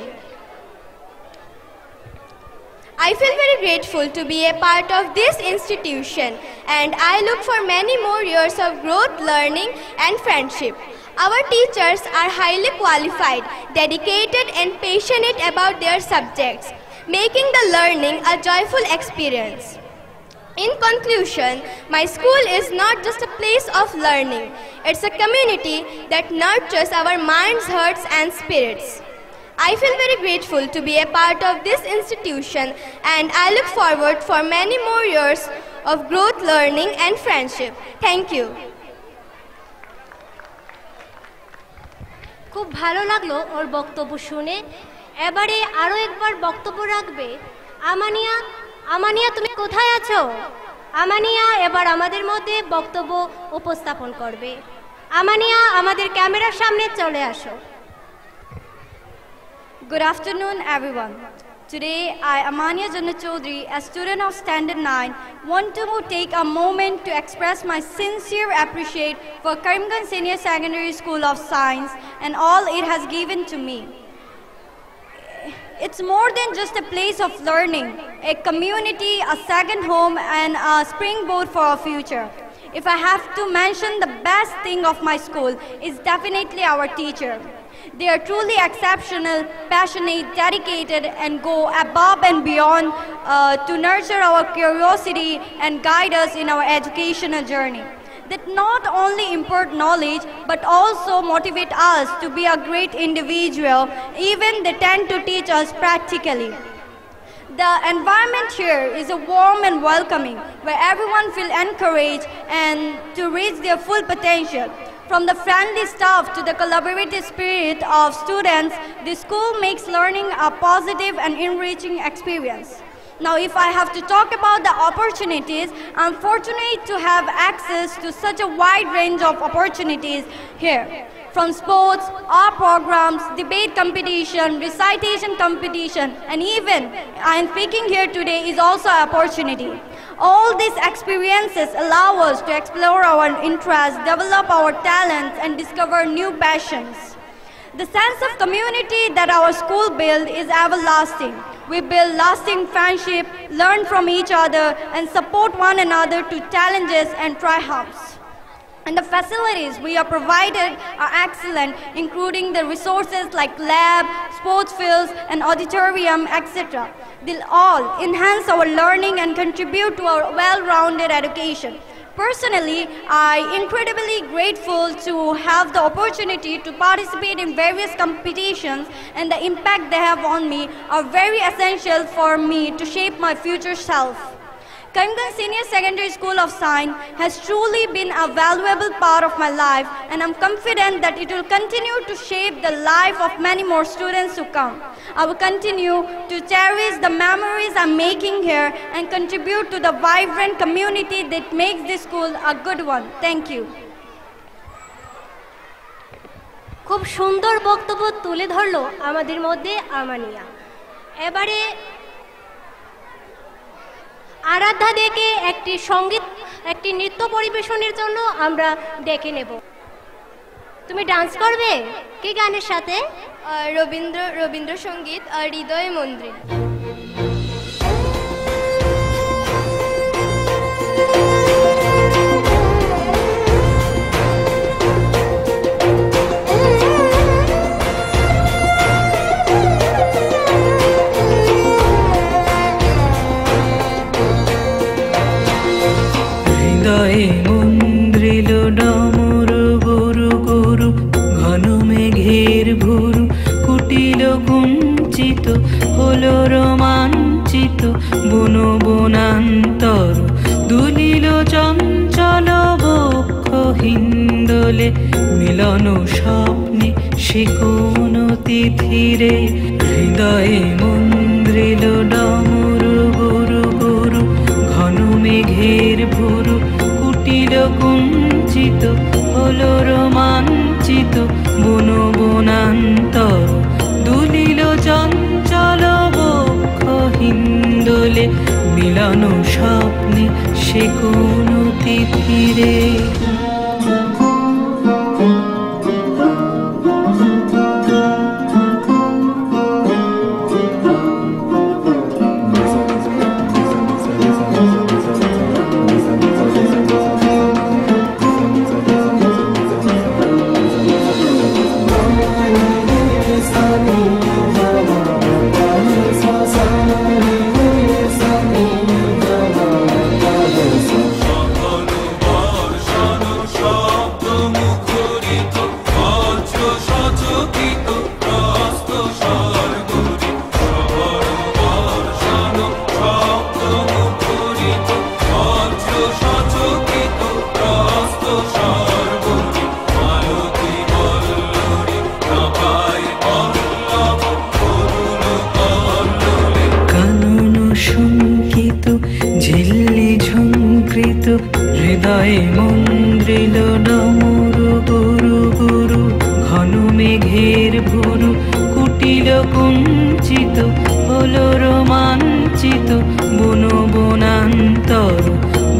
I feel very grateful to be a part of this institution, and I look for many more years of growth, learning and friendship. Our teachers are highly qualified, dedicated and passionate about their subjects, making the learning a joyful experience. In conclusion, my school is not just a place of learning, it's a community that nurtures our minds, hearts and spirits. I feel very grateful to be a part of this institution, and I look forward for many more years of growth, learning and friendship. Thank you.
খুব ভালো লাগলো ওর বক্তব্য শুনে। এবারে আরো একবার বক্তব্য রাখবে আমানিয়া। আমানিয়া তুমি কোথায় আছো? আমানিয়া এবার আমাদের মধ্যে বক্তব্য উপস্থাপন করবে। আমানিয়া আমাদের ক্যামেরার সামনে চলে আসো।
Good afternoon everyone. Today, I, Amania Jannat Chaudhary, a student of Standard 9, want to take a moment to express my sincere appreciation for Karimganj Senior Secondary School of Science and all it has given to me. It's more than just a place of learning, a community, a second home, and a springboard for our future. If I have to mention the best thing of my school, it's definitely our teacher. They are truly exceptional, passionate, dedicated, and go above and beyond to nurture our curiosity and guide us in our educational journey. That not only impart knowledge, but also motivate us to be a great individual. Even they tend to teach us practically. The environment here is a warm and welcoming, where everyone feels encouraged and to reach their full potential. From the friendly staff to the collaborative spirit of students, the school makes learning a positive and enriching experience. Now, if I have to talk about the opportunities, I'm fortunate to have access to such a wide range of opportunities here. From sports, art programs, debate competition, recitation competition, and even I am speaking here today is also an opportunity. All these experiences allow us to explore our interests, develop our talents, and discover new passions. The sense of community that our school builds is everlasting. We build lasting friendship, learn from each other, and support one another to challenges and triumphs. And the facilities we are provided are excellent, including the resources like lab, sports fields, and auditorium, etc. They'll all enhance our learning and contribute to our well-rounded education. Personally, I'm incredibly grateful to have the opportunity to participate in various competitions, and the impact they have on me are very essential for me to shape my future self. Karimganj Senior Secondary School of Science has truly been a valuable part of my life, and I'm confident that it will continue to shape the life of many more students to come. I will continue to cherish the memories I'm making here and contribute to the vibrant community that makes this school a good one. Thank you.
খুব সুন্দর বক্তব্য তুলে ধরলো আমাদের মধ্যে আমানিয়া। এবারে আরাধ্যা দেকে একটি নৃত্য পরিবেশনের জন্য আমরা ডেকে নেব। তুমি ডান্স করবে কি গানের সাথে?
রবীন্দ্রসঙ্গীত আর হৃদয় মন্দির।
মন্দ্রিল ডমর গরু গরু ঘন মেঘের ভুরু কুটিল কুঞ্চিত হলো রোমাঞ্চিত বন বনান্তর দুলিল চঞ্চল বক্ষ হিন্দোলে মিলন স্বপ্নে সে কোন তিথিরে হৃদয়ে মন্দ্রিল ডমর গরু গরু ঘন মেঘের ভুরু কুটিল কুঞ্চিত হলো রোমাঞ্চিত বন বনান্তর দুলিল চঞ্চল বক্ষ হিন্দোলে মিলন স্বপ্নে সে কোন তিথিরে। হৃদয়ে মন্দ্রিল ডমর গরু গরু ঘন মেঘের ভুরু কুটিল কুঞ্চিত হলো রঞ্জিত বন বনান্তর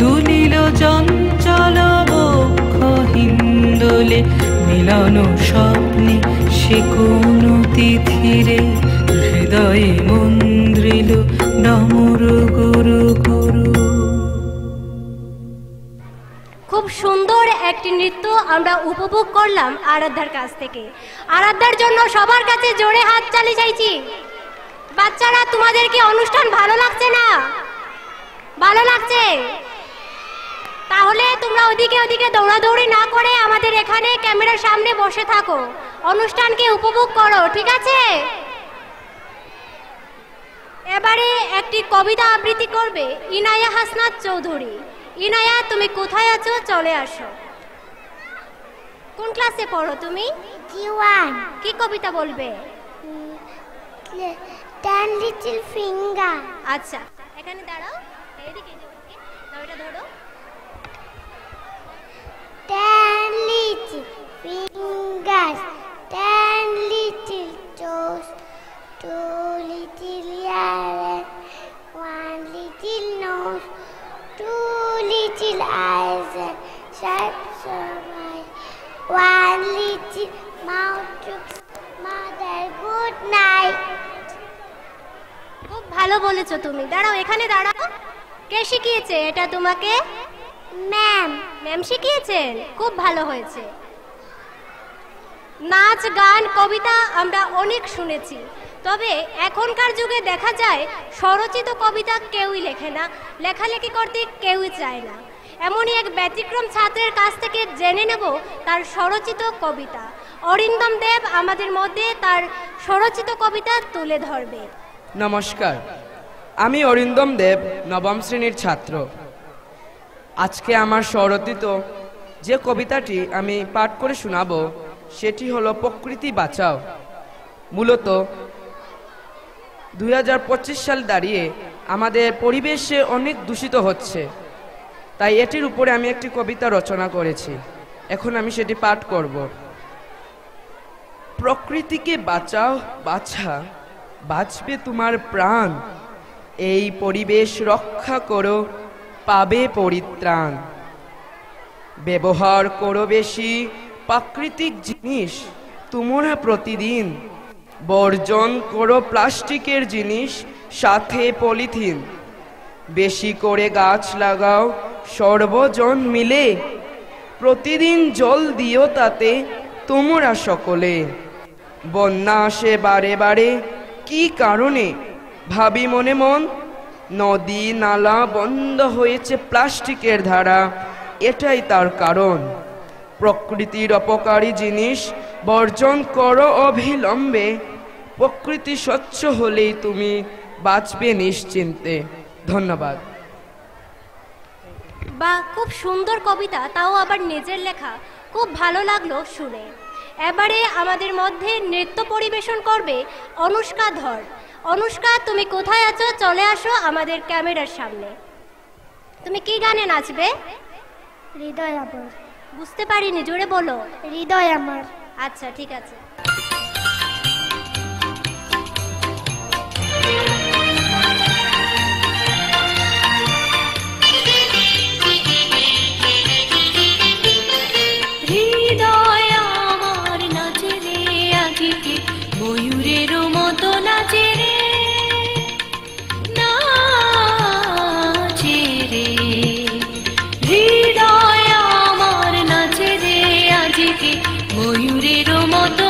দুলিল চঞ্চল বক্ষ হিন্দোলে মিলন স্বপ্নে সে কোন তিথিরে হৃদয়ে মন্দ্রিল ডমর গুরু গুরু।
খুব সুন্দর একটি নৃত্য আমরা উপভোগ করলাম আরাধ্যার কাছ থেকে। আরাধ্যার জন্য সবার কাছে জোরে হাত তালি চাইছি। বাচ্চারা, তোমাদের কি অনুষ্ঠান ভালো লাগছে না? ভালো লাগছে? তাহলে তোমরা ওদিকে ওদিকে দৌড়াদৌড়ি না করে আমাদের এখানে ক্যামেরার সামনে বসে থাকো, অনুষ্ঠানকে উপভোগ করো, ঠিক আছে? এবারে একটি কবিতা আবৃত্তি করবে ইনায়া হাসনাত চৌধুরী। ইনায়া, তুমি কোথায় আছো? চলে আসো। কোন ক্লাসে পড়ো তুমি?
G1.
কি কবিতা বলবে?
10 little finger.
আচ্ছা, এখানে দাঁড়াও, এইদিকে এটা ধরো।
10 little fingers, 10 little toes, 2 little ears, 1 little nose, 2 little eyes, and stripes of eyes, 1 little mouth to mother good night.
খুব ভালো বলেছো তুমি। দাঁড়াও, এখানে দাঁড়াও। কে শিখিয়েছে এটা তোমাকে?
ম্যাম।
ম্যাম শিখিয়েছেন? খুব ভালো হয়েছে। নাচ, গান, কবিতা আমরা অনেক শুনেছি, তবে এখনকার যুগে দেখা যায় স্বরচিত কবিতা কেউই লেখে না, লেখালেখি করতে কেউই চায় না। এমনই এক ব্যতিক্রম ছাত্রের কাছ থেকে জেনে নেব তার স্বরচিত কবিতা। অরিন্দম দেব আমাদের মধ্যে তার স্বরচিত কবিতা তুলে ধরবে।
নমস্কার, আমি অরিন্দম দেব, নবম শ্রেণীর ছাত্র। আজকে আমার স্বরচিত যে কবিতাটি আমি পাঠ করে শোনাবো সেটি হলো প্রকৃতি বাঁচাও। মূলত 2025 সাল দাঁড়িয়ে আমাদের পরিবেশে অনেক দূষিত হচ্ছে, তাই এটির উপরে আমি একটি কবিতা রচনা করেছি। এখন আমি সেটি পাঠ করব। প্রকৃতিকে বাঁচাও বাছা, বাঁচবে তোমার প্রাণ, এই পরিবেশ রক্ষা করো, পাবে পরিত্রাণ। ব্যবহার করো বেশি প্রাকৃতিক জিনিস তোমরা প্রতিদিন, বর্জন করো প্লাস্টিকের জিনিস সাথে পলিথিন। বেশি করে গাছ লাগাও সর্বজন মিলে, প্রতিদিন জল দিও তাতে তোমরা সকলে। বন্যা আসে বারে বারে কি কারণে ভাবি মনে মন, নদী নালা বন্ধ হয়েছে প্লাস্টিকের ধারা, এটাই তার কারণ। প্রকৃতির অপকারী জিনিস বর্জন করো অবিলম্বে, প্রকৃতি স্বচ্ছ হলেই তুমি বাঁচবে নিশ্চিন্তে। ধন্যবাদ।
বা খুব সুন্দর কবিতা, তাও আবার নিজের লেখা, খুব ভালো লাগলো শুনে। এবারে আমাদের মধ্যে নৃত্য পরিবেশন করবে অনুষ্কা ধর। অনুষ্কা, তুমি কোথায় আছো? চলে আসো আমাদের ক্যামেরার সামনে। তুমি কি গানে নাচবে?
হৃদয় আমার।
বুঝতে পারিনি, জোরে বলো।
হৃদয় আমার।
আচ্ছা, ঠিক আছে।
হৃদয় আমার নাচে রে আজকে, ময়ূরের মতো নাচে রে, নাচে রে। হৃদয় আমার নাচে রে আজকে, ময়ূরের মতো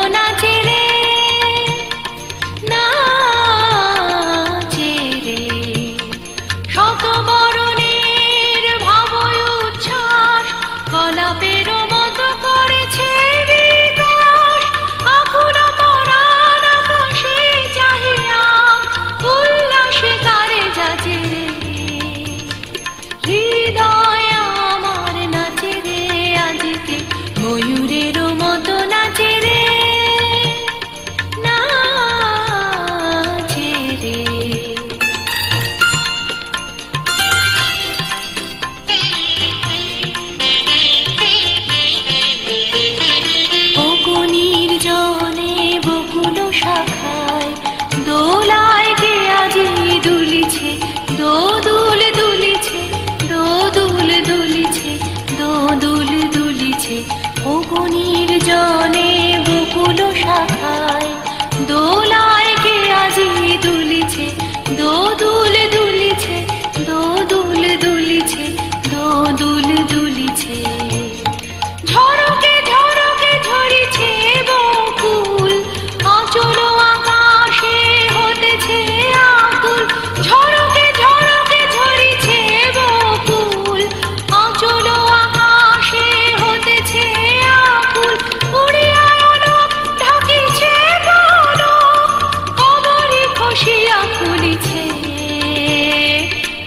দুলিছে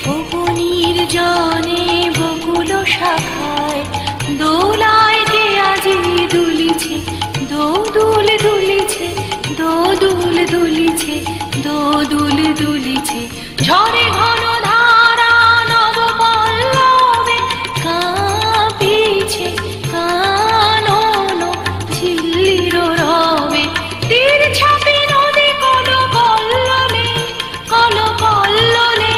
বকুনির জনে বকুল শাখায় দোলায় কে আজি দুলিছে দোদুল দুলিছে দোদুল দুলিছে দোদুল দুলিছে ঝরে ঘন ধারা নব পল্লবে কাঁপিছে কানন ঝিল্লির রবে তীর ছাপি নদী কল কল্লনে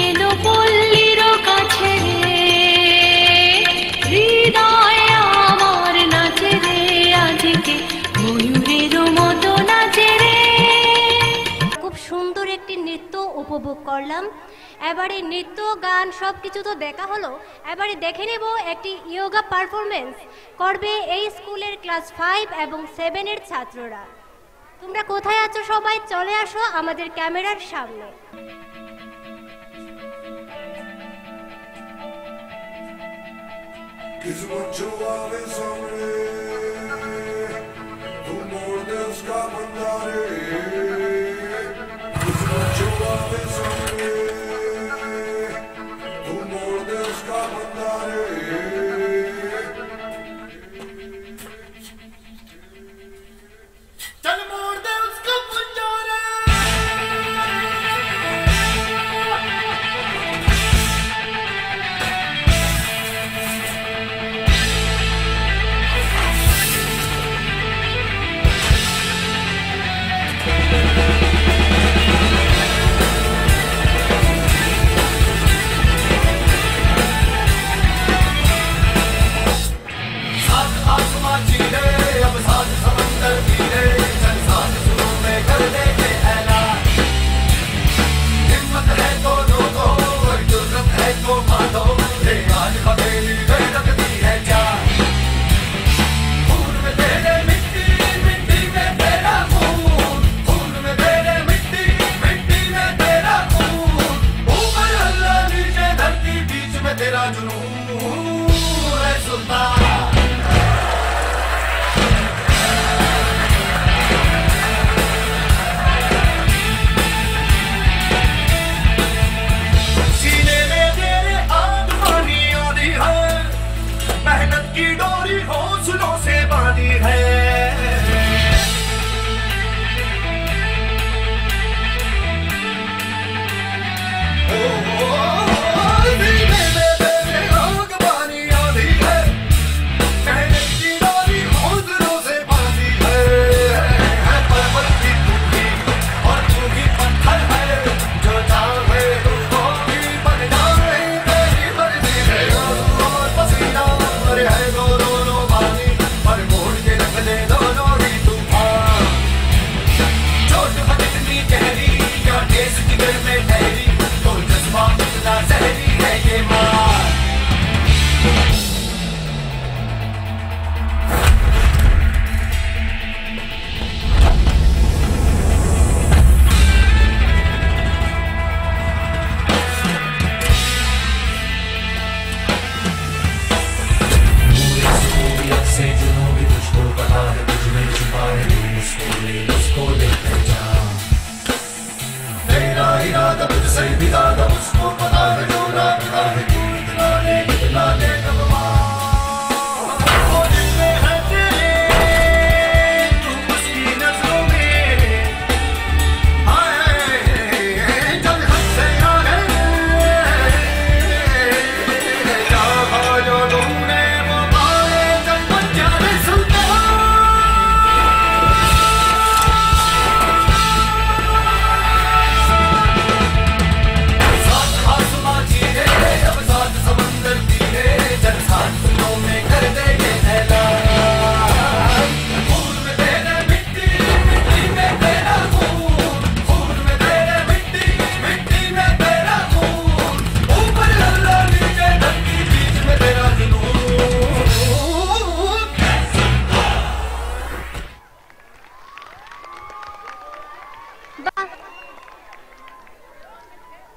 এলো পল্লীর কাছে হৃদয় আমার নাচে রে আজকে ময়ূরের মতো নাচে রে।
খুব সুন্দর একটি নৃত্য উপভোগ করলাম। এবারে নৃত্য গান সব কিছু তো দেখা হলো, এবারে দেখে নেব একটি ইয়োগা পারফরমেন্স করবে এই স্কুলের ক্লাস 5 এবং 7 এর ছাত্ররা। তোমরা কোথায় আছো সবাই চলে আসো আমাদের ক্যামেরার সামনে।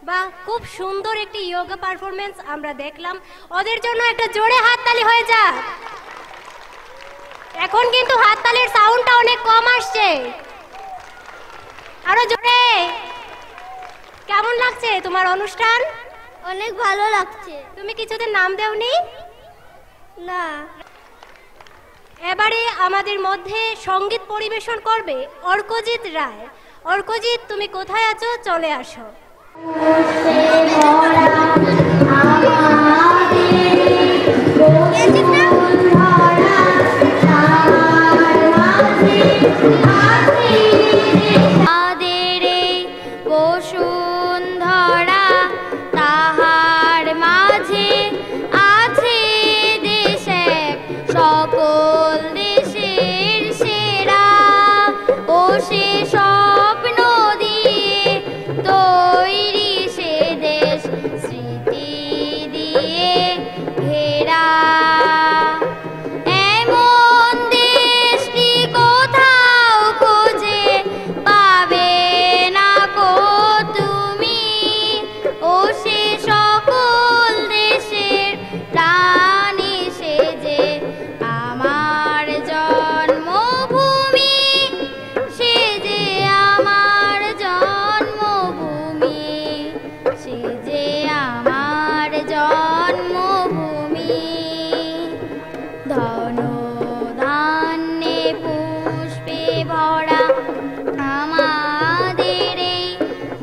বাহ, খুব সুন্দর একটি যোগা পারফরম্যান্স আমরা দেখলাম। ওদের জন্য একটা জোরে হাততালি হয়ে যাক। এখন কিন্তু হাততালির সাউন্ডটা অনেক কম আসছে, আরো জোরে। কেমন লাগছে তোমার অনুষ্ঠান?
অনেক ভালো লাগছে।
তুমি কিছুতে নাম দেওনি?
না।
এবারে আমাদের মধ্যে সঙ্গীত পরিবেশন করবে অর্কজিৎ রায়। অর্কজিৎ, তুমি কোথায় আছো? চলে আসো।
বসুন্ধরা তাহার মাঝে আছে দেশে সকল দেশের সেরা ও সে স্বপ্ন দিয়ে তৈরি সে দেশ স্মৃতি দিয়ে ঘেরা এমন দেশটি কোথাও খুঁজে পাবে না কো তুমি ও সে সকল দেশের প্রাণী সে যে আমার জন্মভূমি সে যে আমার জন্মভূমি সে যে আমার জন্মভূমি ধন ধান্যে পুষ্পে ভরা আমাদের এই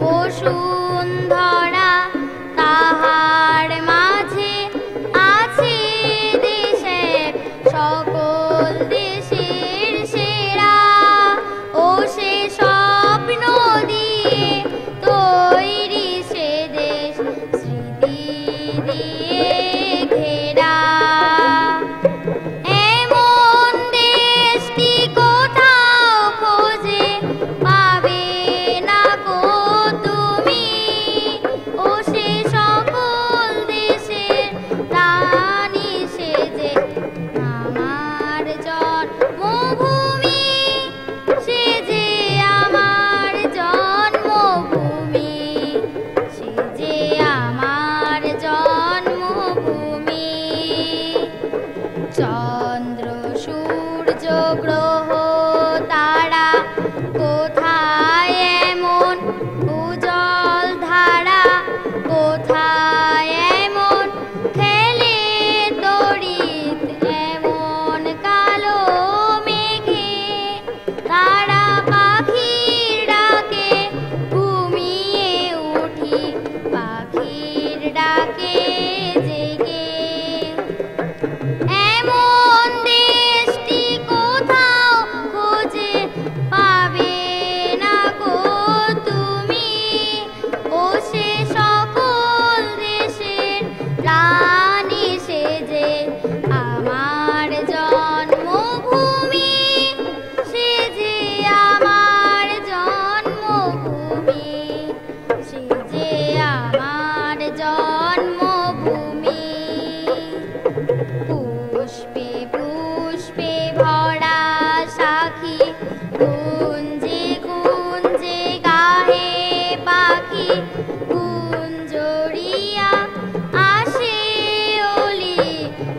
বসুন্ধরা তাহার মাঝে আছে দেশের সকল দেশের সেরা ও সে স্বপ্ন দিয়ে তৈরি সে দেশ স্মৃতি দিয়ে ঘেরা এমন দেশটি কোথাও খোঁজে পাবে না কো তুমি ও সে সকল দেশের প্রাণী সে যে আমার জন্মভূমি সে যে আমার জন্মভূমি সে যে আমার জন্মভূমি চন্দ্র সূর্য গ্রহ তারা কোথায় এমন উজ্জ্বল ধারা কোথায় এমন খেলে তড়িৎ এমন কালো মেঘে তারা পাখির ডাকে ঘুমিয়ে উঠি পাখির ডাকে জেগে এমন দেশটি কোথাও খুঁজে পাবে না কো তুমি ও সে সকল দেশের প্রাণী সে যে আমার জন্মভূমি সে যে আমার জন্মভূমি সে যে আমার জন্মভূমি পুষ্পে পুষ্পে ভরা সাখী কুঞ্জে কুঞ্জে গাহে পাখি কুঞ্জরিয়া আসে ওলি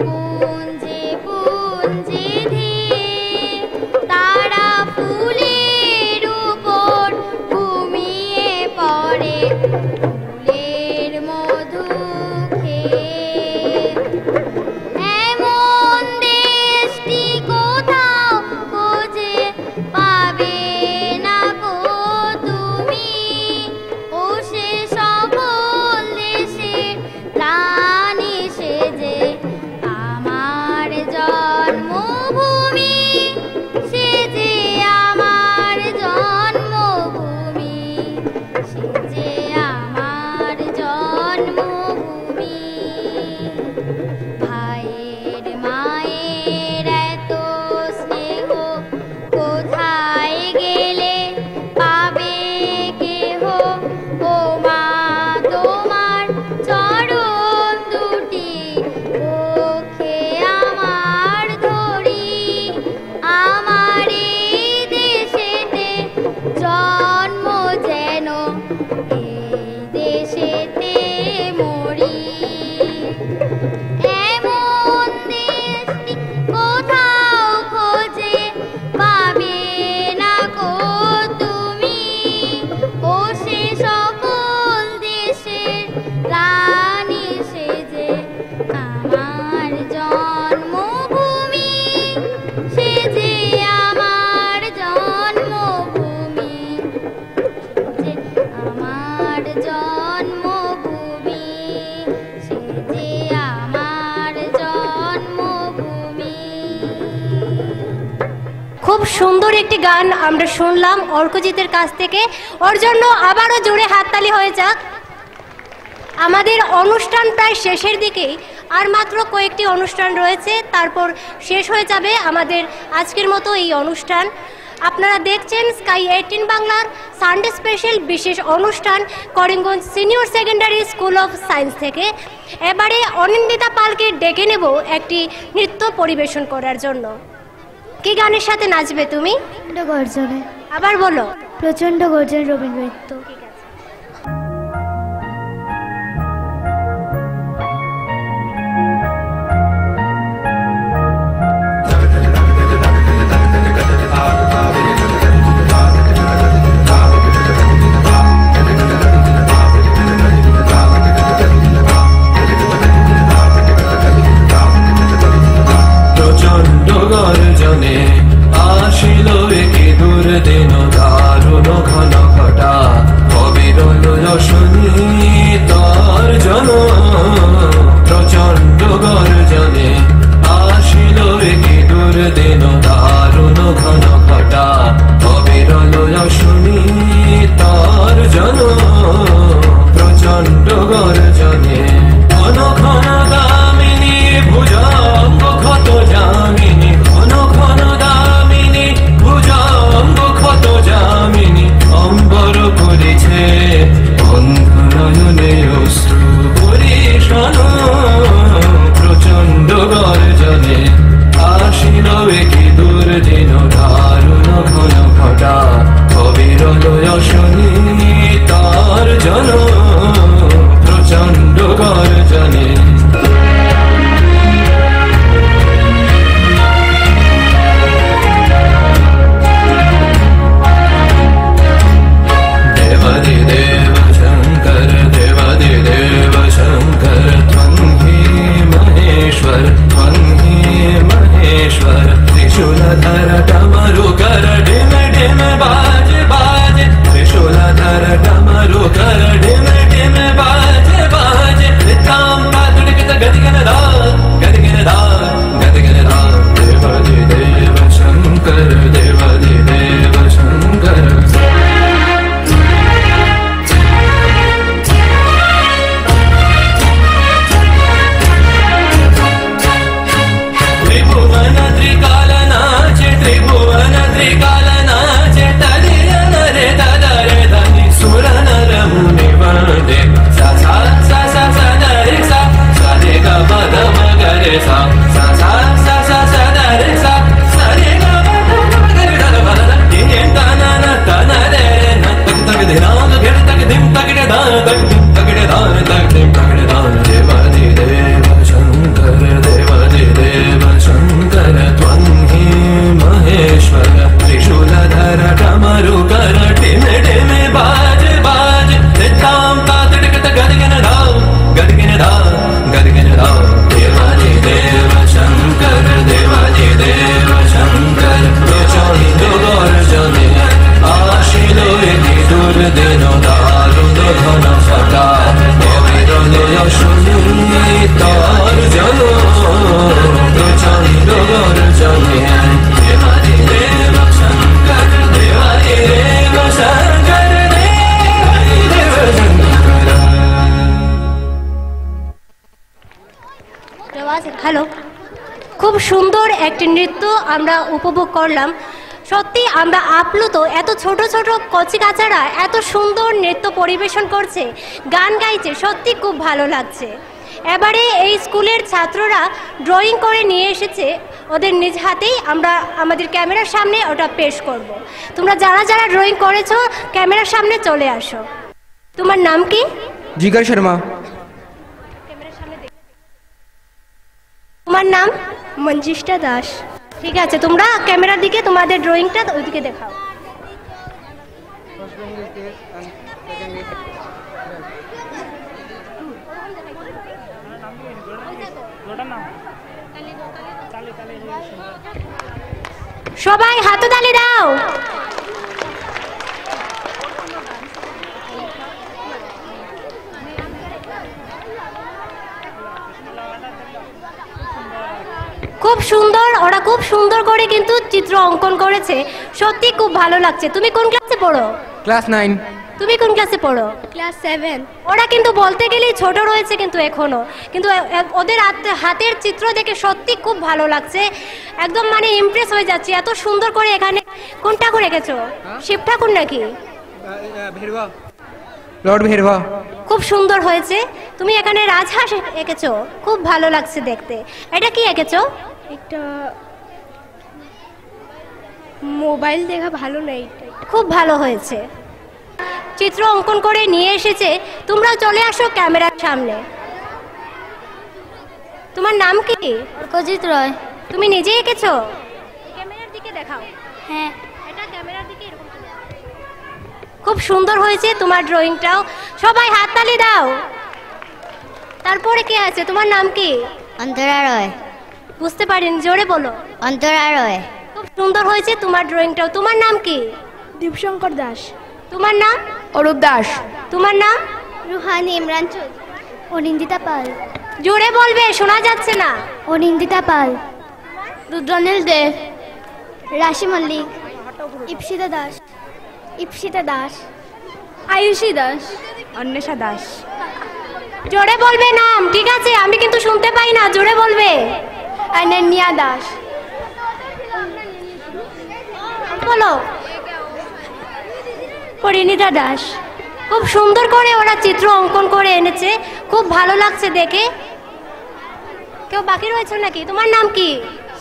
কুঞ্জে কুঞ্জে ধীরে তারা ফুলের উপর ঘুমিয়ে পড়ে ফুলের মধু খেয়ে এমন দেশটি কোথাও খুঁজে পাবে না কো তুমি ও সে সকল দেশের প্রাণী সে যে আমার জন্মভূমি সে যে আমার জন্মভূমি সে যে আমার জন্মভূমি ভাইয়ের মায়ের এত স্নেহ কোথায় গেলে পাবে কেহ ও মা তোমার চরণ দুটি ওখে আমার ধরি আমার এই দেশেতে জন্ম যেন এই দেশেতে মরি এমন দেশটি কোথাও খোঁজে পাবে না কো তুমি ও সে সকল
সুন্দর একটি গান আমরা শুনলাম অর্কজিতের কাছ থেকে। ওর জন্য আবারও জোরে হাততালি হয়ে যাক। আমাদের অনুষ্ঠান প্রায় শেষের দিকেই, আর মাত্র কয়েকটি অনুষ্ঠান রয়েছে, তারপর শেষ হয়ে যাবে আমাদের আজকের মতো এই অনুষ্ঠান। আপনারা দেখছেন স্কাই 18 বাংলার সানডে স্পেশাল বিশেষ অনুষ্ঠান Karimganj senior secondary school of science থেকে। এবারে অনিন্দিতা পালকে ডেকে নেব একটি নৃত্য পরিবেশন করার জন্য। কি গানের সাথে নাচবে তুমি?
গর্জনে।
আবার বলো।
প্রচণ্ড গর্জন রবীন্দ্র নৃত্য।
গর্জনে আসিল একে দূর দিন দারুণ ঘন ঘটা অবিরল রশনি তার জন প্রচণ্ড গর্জনে আসিল একে দূর দিন দারুণ ঘন ঘটা অবিরল রশনি তার জন প্রচণ্ড গর্জনে ঘন ঘন দামিনী ভুজঙ্গ ক্ষত জামিনী ঘন ঘন দামিনী ভুজঙ্গ ক্ষত জামিনী অম্বর করেছে অন্ধনয়নে অশ্রু পরিশন প্রচণ্ড গর্জনে আসিল একে দূর দিন দারুণ ঘন ঘটা অবিরল রশনি তার জন প্রচণ্ড গর্জনে देवादिदेव शंकर देवादिदेव शंकर त्वं हि महेश्वर त्वं हि महेश्वर त्रिशूलधर डमरुकर डिम डिम बाज बाज त्रिशूलधर डमरुकर डिम डिम बाज बाज ताम पादुड़ित गदिगन दा गदिगन दा गदिगन दा देवादिदेव शंकर देवादिदेव शंकर त्रिभुवन त्रिकालनाचे तदियन रे तदरे धनि सुर नर मुनि वन्दे सा सा सा सा सा रे सा सा रे ग म ध म ग रे सा सा सा सा सा सा रे सा सा रे ग म ध म ग रे ध म ध नि त न न त न रे न तक तक धि न ग गे तक धिम तक रे ध तक धिम तक रे ध तक धिम तक रे ध देवादिदेव शंकर देवादिदेव शंकर त्वं हि महेश्वर त्रिशूलधर डमरुकर डिम डिम बाज बाज ताम तातड़कत गदिगन धा गदिगन धा गदिगन धा देवादिदेव शंकर देवादिदेव शंकर प्रचण्ड गर्जने आशिल एके दूर दिन दारुण घन फटा अविरल रशनि तार जन प्रचण्ड गर्जने देवादिदेव शंकर देवादिदेव शंकर देवादिदेव शंकर।
হ্যালো, খুব সুন্দর একটি নৃত্য আমরা উপভোগ করলাম। সত্যি আমরা আপ্লুত, এত ছোট ছোট কচিকাচারা এত সুন্দর নৃত্য পরিবেশন করছে, গান গাইছে, সত্যি খুব ভালো লাগছে। এবারে এই স্কুলের ছাত্ররা ড্রয়িং করে নিয়ে এসেছে ওদের নিজ হাতেই, আমরা আমাদের ক্যামেরার সামনে ওটা পেশ করব। তোমরা যারা যারা ড্রয়িং করেছো ক্যামেরার সামনে চলে আসো। তোমার নাম কি?
জিগার শর্মা।
তোমার নাম?
মঞ্জিষ্ঠা দাস।
ঠিক আছে, তোমরা ক্যামেরার দিকে তোমাদের ড্রয়িংটা ওইদিকে দেখাও। সবাই হাততালি দাও। খুব সুন্দর, ওরা খুব সুন্দর করে কিন্তু চিত্র অঙ্কন করেছে, সত্যি খুব ভালো লাগছে। তুমি কোন ক্লাসে পড়ো?
ক্লাস 9।
তুমি কোন ক্লাসে পড়ো?
ক্লাস 7।
ওরা কিন্তু বলতে গেলেই ছোট রয়েছে কিন্তু এখনো, কিন্তু ওদের হাতের চিত্র দেখে সত্যি খুব ভালো লাগছে, একদম মানে ইমপ্রেস হয়ে যাচ্ছে। এত সুন্দর করে এখানে কোন ঠাকুর এঁকেছো? শিব ঠাকুর নাকি?
লর্ড ভেরভা।
খুব সুন্দর হয়েছে। তুমি এখানে রাজহাঁস এঁকেছো, খুব ভালো লাগছে দেখতে। এটা কি এঁকেছো?
একটা মোবাইল দেখা ভালো নেই,
খুব ভালো হয়েছে। চিত্র অঙ্কন করে নিয়ে এসেছে, তোমরা চলে আসো ক্যামেরার সামনে। তোমার নাম কি?
অর্কজিৎ রয়।
তুমি নিজে এঁকেছো? ক্যামেরার দিকে দেখাও।
হ্যাঁ,
এটা ক্যামেরার দিকে এরকম। খুব সুন্দর হয়েছে তোমার ড্রয়িংটাও, সবাই হাততালি দাও। তারপরে কি আছে? তোমার নাম কি?
অন্তরা রয়।
বুঝতে পারিনি, জোরে বলো।
অন্তরা রয়।
খুব সুন্দর হয়েছে তোমার ড্রয়িংটাও। তোমার নাম কি?
দীপশঙ্কর দাস।
তোমার নাম?
অরূপ দাস।
তোমার নাম?
রুহানি ইমরান চৌধুরী। অনিন্দিতা পাল।
জোরে বলবে, শোনা যাচ্ছে না।
অনিন্দিতা পাল। রুদ্রনীল দেব। রাশি মল্লিক। ইপসিতা দাস। ইপসিতা দাস। আয়ুষী দাস।
অন্বেষা দাস।
জোরে বলবে নাম, ঠিক আছে? আমি কিন্তু শুনতে পাই না, জোরে বলবে।
অনন্যা দাস।
বলো।
পরিণীতা দাস।
খুব সুন্দর করে ওরা চিত্র অঙ্কন করে এনেছে, খুব ভালো লাগছে দেখে। কেউ বাকি রয়েছে নাকি? তোমার নাম কি?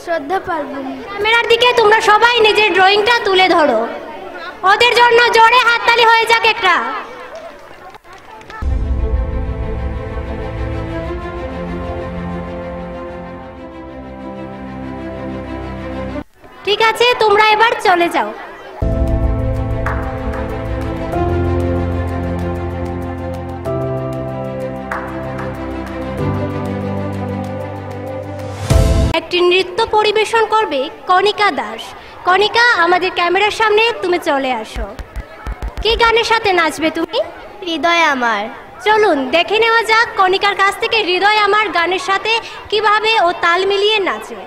শ্রদ্ধা পার্বণী।
ক্যামেরার দিকে তোমরা সবাই নিজের ড্রয়িংটা তুলে ধরো। ওদের জন্য জোরে হাততালি হয়ে যাক একটা। ঠিক আছে, তোমরা এবার চলে যাও। একটি নৃত্য পরিবেশন করবে কণিকা দাস। কণিকা, আমাদের ক্যামেরার সামনে তুমি চলে আসো। কি গানের সাথে নাচবে তুমি?
হৃদয় আমার।
চলুন দেখে নেওয়া যাক কণিকার কাছ থেকে হৃদয় আমার গানের সাথে কিভাবে ও তাল মিলিয়ে নাচে।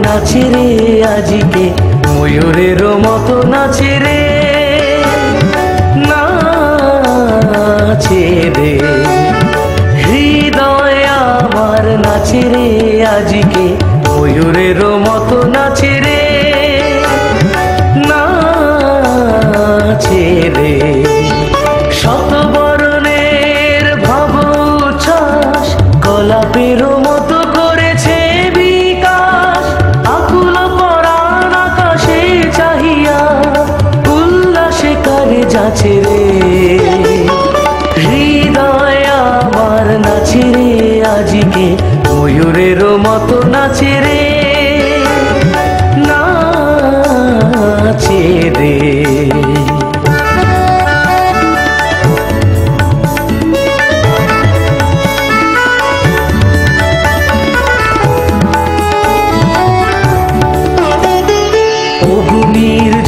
নাচে রে আজিকে ময়ূরের মতো নাচে রে, নাচে রে হৃদয় আমার নাচে রে আজিকে ময়ূরের মতো নাচে রে, নাচে রে শত বরণের ভাব উচ্ছ্বাস গোলাপের মতো করেছে বিকাশ, আকুল পরাণ আকাশে চাহিয়া উল্লাসে কারে যাচ্ছে রে, হৃদয় আমার নাচে রে আজিকে ময়ূরের মতো নাচে রে, নাচে রে।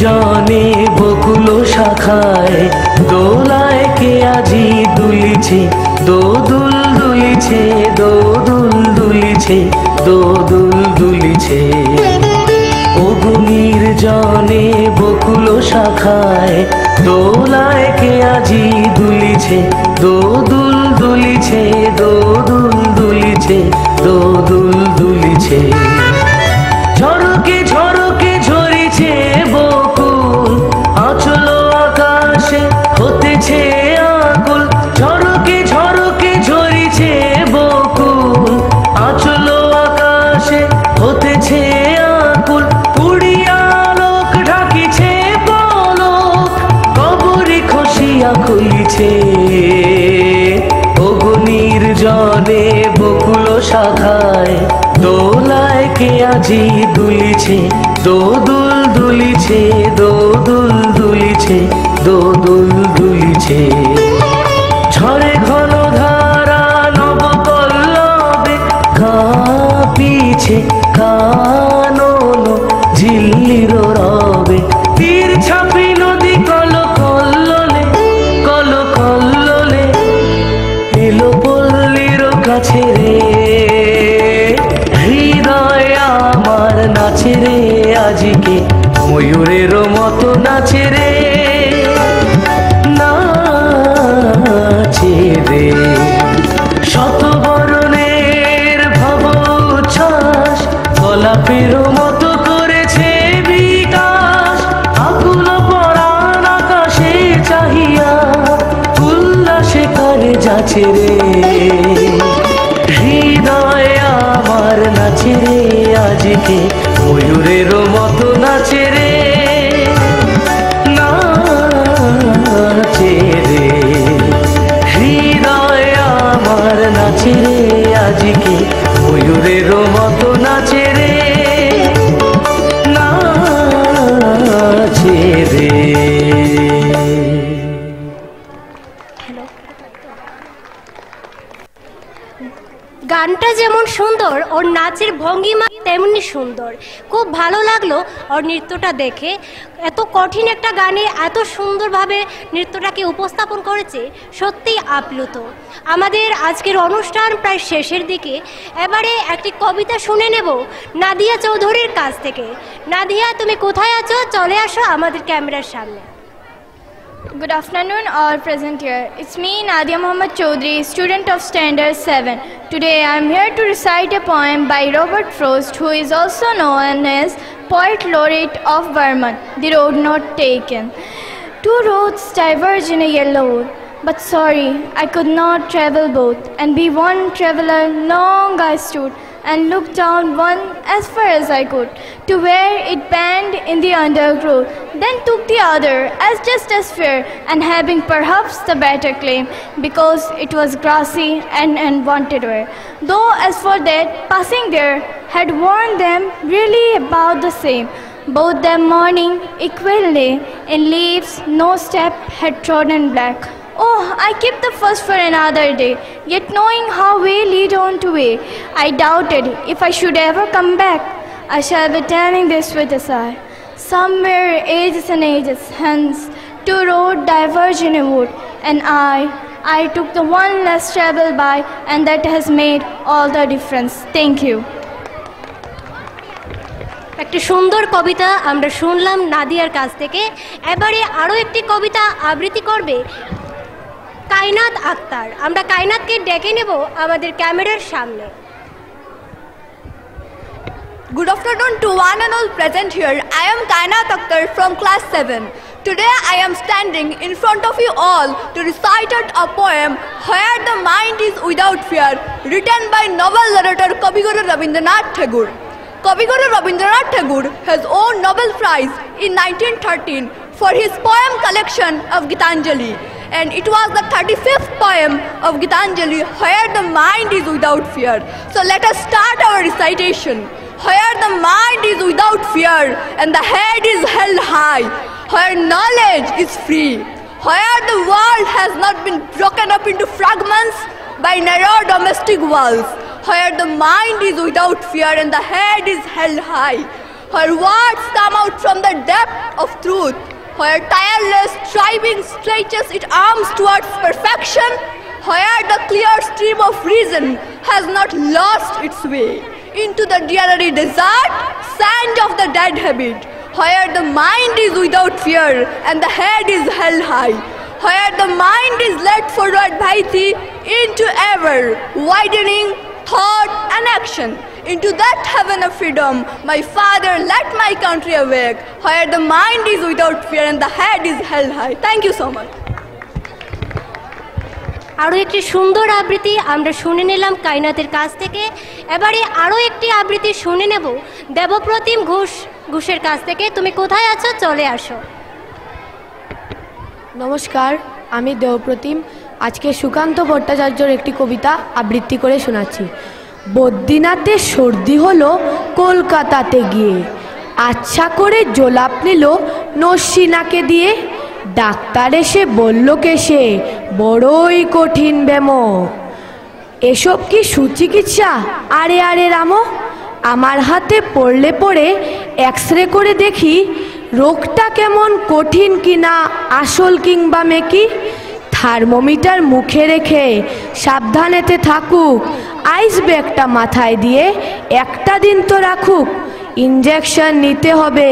জনে বকুল শাখায় দোলায় কে আজি দুলিছে, দোদুল দুলিছে, দোদুল দুলিছে, দোদুল দুলিছে। অগ্নির জনে বকুল শাখায় দোলায় কে আজি দুলিছে, দোদুল দুলিছে, দোদুল দুলিছে, দোদুল দুলিছে। ঝরকে ঝরকে ঝরিছে বকুল আঁচল আকাশে হতেছে আকুল, ঝরকে ঝরকে ঝরিছে বকুল আঁচল আকাশে হতেছে আকুল, উড়িয়া লোক ঢাকিছে পলক কবরি খসিয়া খুলিছে। অগ্নির জলে বকুল শাখায় দোলায় কে আজি দুলিছে, দোদুল দুলিছে, দোদুল দুলিছে, দোদুল দুলিছে। ঝরে ঘন ধারা নব পল্লবে কাঁপিছে
নাচে রে, নাচে রে। শত বরণের ভব উচ্ছ্বাস গোলাপের মতো করেছে বিকাশ। আকুল পরাণ আকাশে চাহিয়া উল্লাসে করে যাচ্ছে রে, হৃদয় আমার নাচে রে আজকে ময়ূরের মতো নাচে রে, নাচে রে। হৃদয় আমার নাচে রে আজকে ময়ূরের মতো নাচে রে, নাচে রে।
গানটা যেমন সুন্দর, ওর নাচের ভঙ্গিমা তেমনি সুন্দর। খুব ভালো লাগলো ওর নৃত্যটা দেখে। এত কঠিন একটা গানে এত সুন্দরভাবে নৃত্যটাকে উপস্থাপন করেছে, সত্যিই আপ্লুত। আমাদের আজকের অনুষ্ঠান প্রায় শেষের দিকে। এবারে একটি কবিতা শুনে নেব নাদিয়া চৌধুরীর কাছ থেকে। নাদিয়া, তুমি কোথায় আছো? চলে আসো আমাদের ক্যামেরার সামনে।
Good afternoon, all present here. It's me, Nadia Muhammad Chaudhary, student of Standard 7. Today I am here to recite a poem by Robert Frost, who is also known as Poet Laureate of Vermont, The Road Not Taken. Two roads diverge in a yellow wood, but sorry, I could not travel both, and be one traveler long I stood, and looked down one as far as I could, to where it bent in the undergrowth, then took the other as just as fair, and having perhaps the better claim, because it was grassy and unwanted wear. Though as for that, passing there had worn them really about the same, both them mourning equally, in leaves no step had trodden black. Oh, I keep the first for another day, yet knowing how way lead on to way, I doubted if I should ever come back. I shall be telling this with a sigh. Somewhere ages and ages hence, two roads diverge in a wood, and I took the one less traveled by, and that has made all the difference. Thank you.
একটি সুন্দর কবিতা আমরা শুনলাম নাদিয়ার কাছ থেকে। এবারে আরও একটি কবিতা আবৃত্তি করবে কায়নাত আক্তার। আমরা কায়নাতকে ডেকে নেব আমাদের ক্যামেরার সামনে।
Good afternoon to one and all present here. I am Kainat Akhtar from class 7. Today I am standing in front of you all to recite a poem, Where the Mind is Without Fear, written by novel narrator Kavi Guru Rabindranath Tagore. Kavi Guru Rabindranath Tagore has won Nobel Prize in 1913 for his poem collection of Gitanjali, and it was the 35th poem of Gitanjali, Where the Mind is Without Fear. So let us start our recitation. Where the mind is without fear and the head is held high, where knowledge is free, where the world has not been broken up into fragments by narrow domestic walls, where the mind is without fear and the head is held high, where words come out from the depth of truth, where tireless striving stretches its arms towards perfection, where the clear stream of reason has not lost its way into the dreary desert, sand of the dead habit, where the mind is without fear and the head is held high, where the mind is led forward by thee into ever widening thought and action, into that heaven of freedom, my Father, let my country awake, where the mind is without fear and the head is held high. Thank you so much.
আরও একটি সুন্দর আবৃত্তি আমরা শুনে নিলাম কায়নাতের কাছ থেকে। এবারে আরও একটি আবৃত্তি শুনে নেব দেবপ্রতিম ঘোষের কাছ থেকে। তুমি কোথায় আছো? চলে আসো।
নমস্কার, আমি দেবপ্রতিম। আজকে সুকান্ত ভট্টাচার্যর একটি কবিতা আবৃত্তি করে শোনাচ্ছি। বদ্রীনাথের সর্দি হলো কলকাতাতে গিয়ে, আচ্ছা করে জোলাপ নিল নসিনাকে দিয়ে, ডাক্তার এসে বলল কেসে বড়ই কঠিন ব্যামো, এসব কি সুচিকিৎসা? আরে আরে রামো, আমার হাতে পড়লে পড়ে এক্সরে করে দেখি রোগটা কেমন কঠিন কিনা আসল কিংবা মেকি। থার্মোমিটার মুখে রেখে সাবধানেতে থাকুক, আইস ব্যাগটা মাথায় দিয়ে একটা দিন তো রাখুক, ইঞ্জেকশন নিতে হবে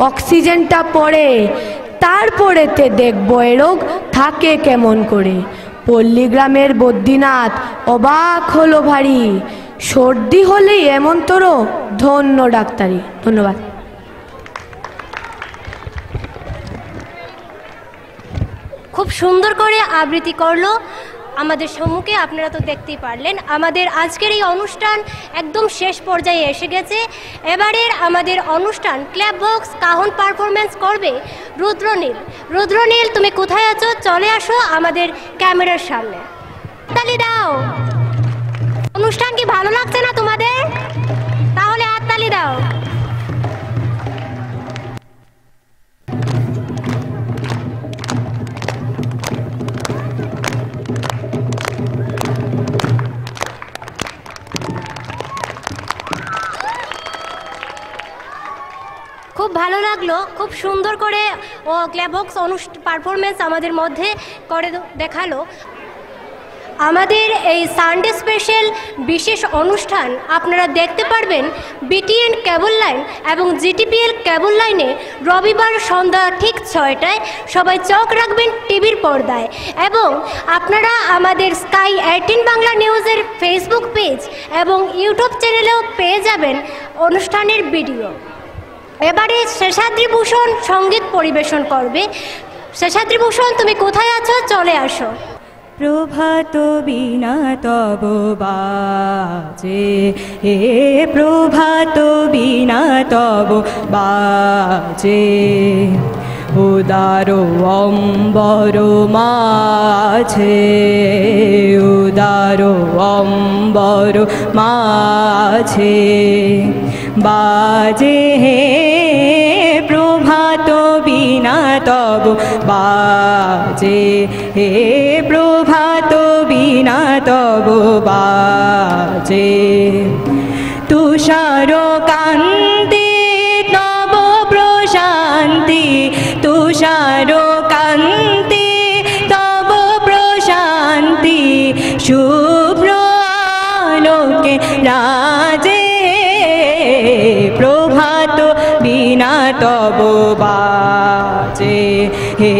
অক্সিজেনটা পড়ে, তারপরেতে দেখব এ রোগ থাকে কেমন করে। পল্লীগ্রামের বদ্রীনাথ অবাক হলো ভারী, সর্দি হলেই এমন তোর ধন্য ডাক্তারি। ধন্যবাদ।
খুব সুন্দর করে আবৃত্তি করলো আমাদের সম্মুখে, আপনারা তো দেখতেই পারলেন। আমাদের আজকের এই অনুষ্ঠান একদম শেষ পর্যায়ে এসে গেছে। এবারের আমাদের অনুষ্ঠান ক্ল্যাপ বক্স কাহন পারফরমেন্স করবে রুদ্রনীল। রুদ্রনীল, তুমি কোথায় আছো? চলে আসো আমাদের ক্যামেরার সামনে, তালি দাও। অনুষ্ঠান কি ভালো লাগছে না তোমাদের? তাহলে হাততালি দাও। খুব ভালো লাগলো, খুব সুন্দর করে ও ক্ল্যাবক্স পারফরমেন্স আমাদের মধ্যে করে দেখালো। আমাদের এই সানডে স্পেশাল বিশেষ অনুষ্ঠান আপনারা দেখতে পারবেন বিটিএন কেবল লাইন এবং জিটিপিএল কেবল লাইনে রবিবার সন্ধ্যা ঠিক 6টায়। সবাই চোখ রাখবেন টিভির পর্দায়, এবং আপনারা আমাদের স্কাই 18 বাংলা নিউজের ফেসবুক পেজ এবং ইউটিউব চ্যানেলেও পেয়ে যাবেন অনুষ্ঠানের ভিডিও। এবারে শেষাদ্রি ভূষণ সঙ্গীত পরিবেশন করবে। শেষাদ্রি ভূষণ, তুমি কোথায় আছো? চলে আসো।
প্রভাত বিনা তব বাজে, হে প্রভাত বিনা তব বাজে, উদার অম্বর মাঝে, উদার অম্বর মাঝে বাজে, হে প্রভাত বিনা তব বাজে, হে প্রভাত বিনা তব বাজে, তুষার কান্তি তব প্রশান্তি, তুষার কান্তি তব প্রশান্তি, শুভ্র আলোকে রাজে, প্রভাত বিনা তব বাজে, হে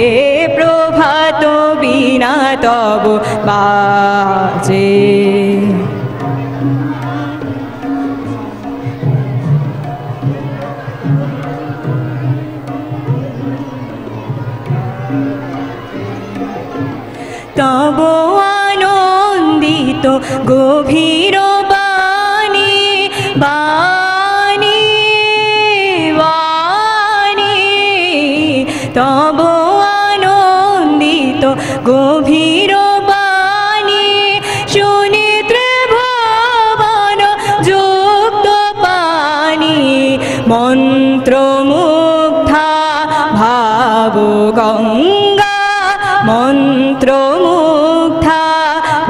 প্রভাত বিনা তব বাজে। তব আনন্দিত গভীর বাণী, বাণী বাণী, তব আনন্দিত গভীর বাণী, শুনি ত্রিভুবন যুক্ত পানি, মন্ত্রমুগ্ধা ভাব গঙ্গা, মন্ত্রমুগ্ধা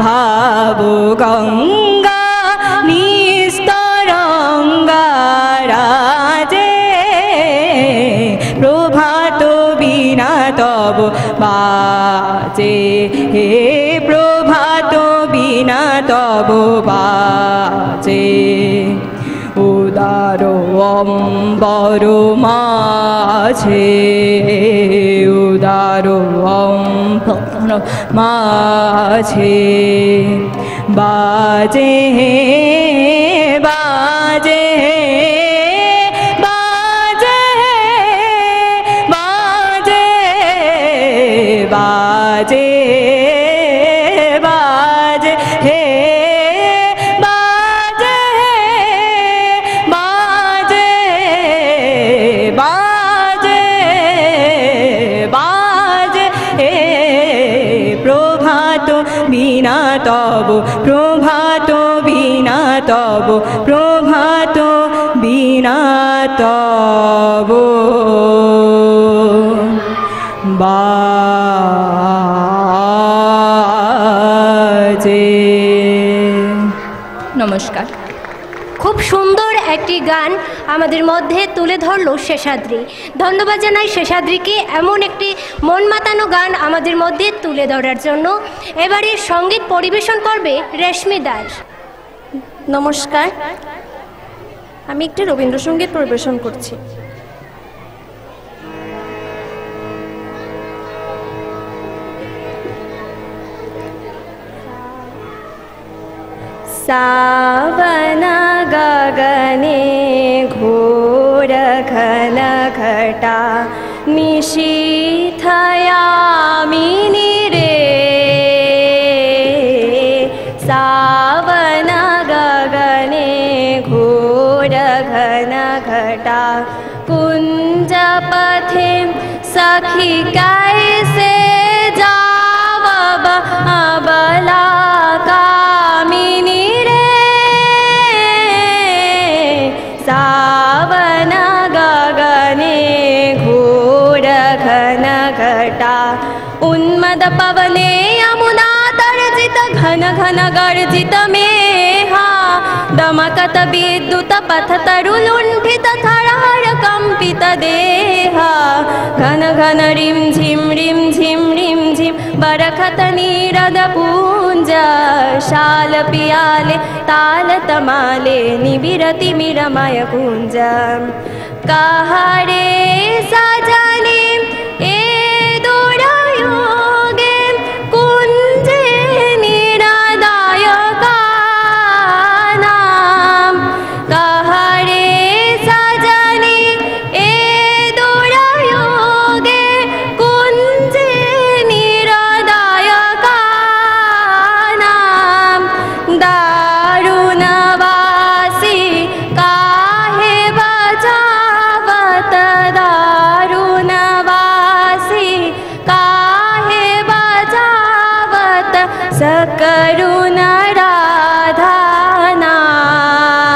ভাব গঙ্গা, নিস্তরঙ্গা রাজে, প্রভাত বিনা তব বাজে, হে প্রভাত বিনা তব বাজে, উদার অম্বর মাঝে, উদার অম্বর মাঝে বাজে, বাজে, বাজে, বাজে, বাজে, বাজে, হে বাজে, বাজে, বাজে, বাজে, হে প্রভাত বিনা তব, প্রভাত বিনা তব, প্রভাত বিনা তব বাজে। নমস্কার।
খুব সুন্দর একটি গান আমাদের মধ্যে তুলে ধরলো শেষাদ্রি। ধন্যবাদ জানাই শেষাদ্রিকে এমন একটি মন মাতানো গান আমাদের মধ্যে তুলে ধরার জন্য। এবারে সঙ্গীত পরিবেশন করবে রেশমি দাস।
নমস্কার, আমি একটি রবীন্দ্রসঙ্গীত পরিবেশন করছি। सावन गगने घोर घन घटा निशीथयामिनी रे सावन गगने घोर घन घटा कुंज पथे सखी कैसे जावब अबला कामिनी रे सावन गगने घोर घन घटा उन्मद पवने यमुना तर्जित घन घन गर्जित मेहा दमकत विद्युत पथ तरुलुण्ठित थरहर कंपित देहा घन घन रिम झिम बरखत नीरद पूंज शाल पियाले ताल तमाले निबिरति मिरमय कुंज कहरे सजनी ए दुरयोगे कुंजे निरदायका नाम कहरे सजनी ए दुरयोगे कुंजे निरदायका नाम दारुणवासी काहे बजावत दारुणवासी काहे बजावत सकरुण राधा नाम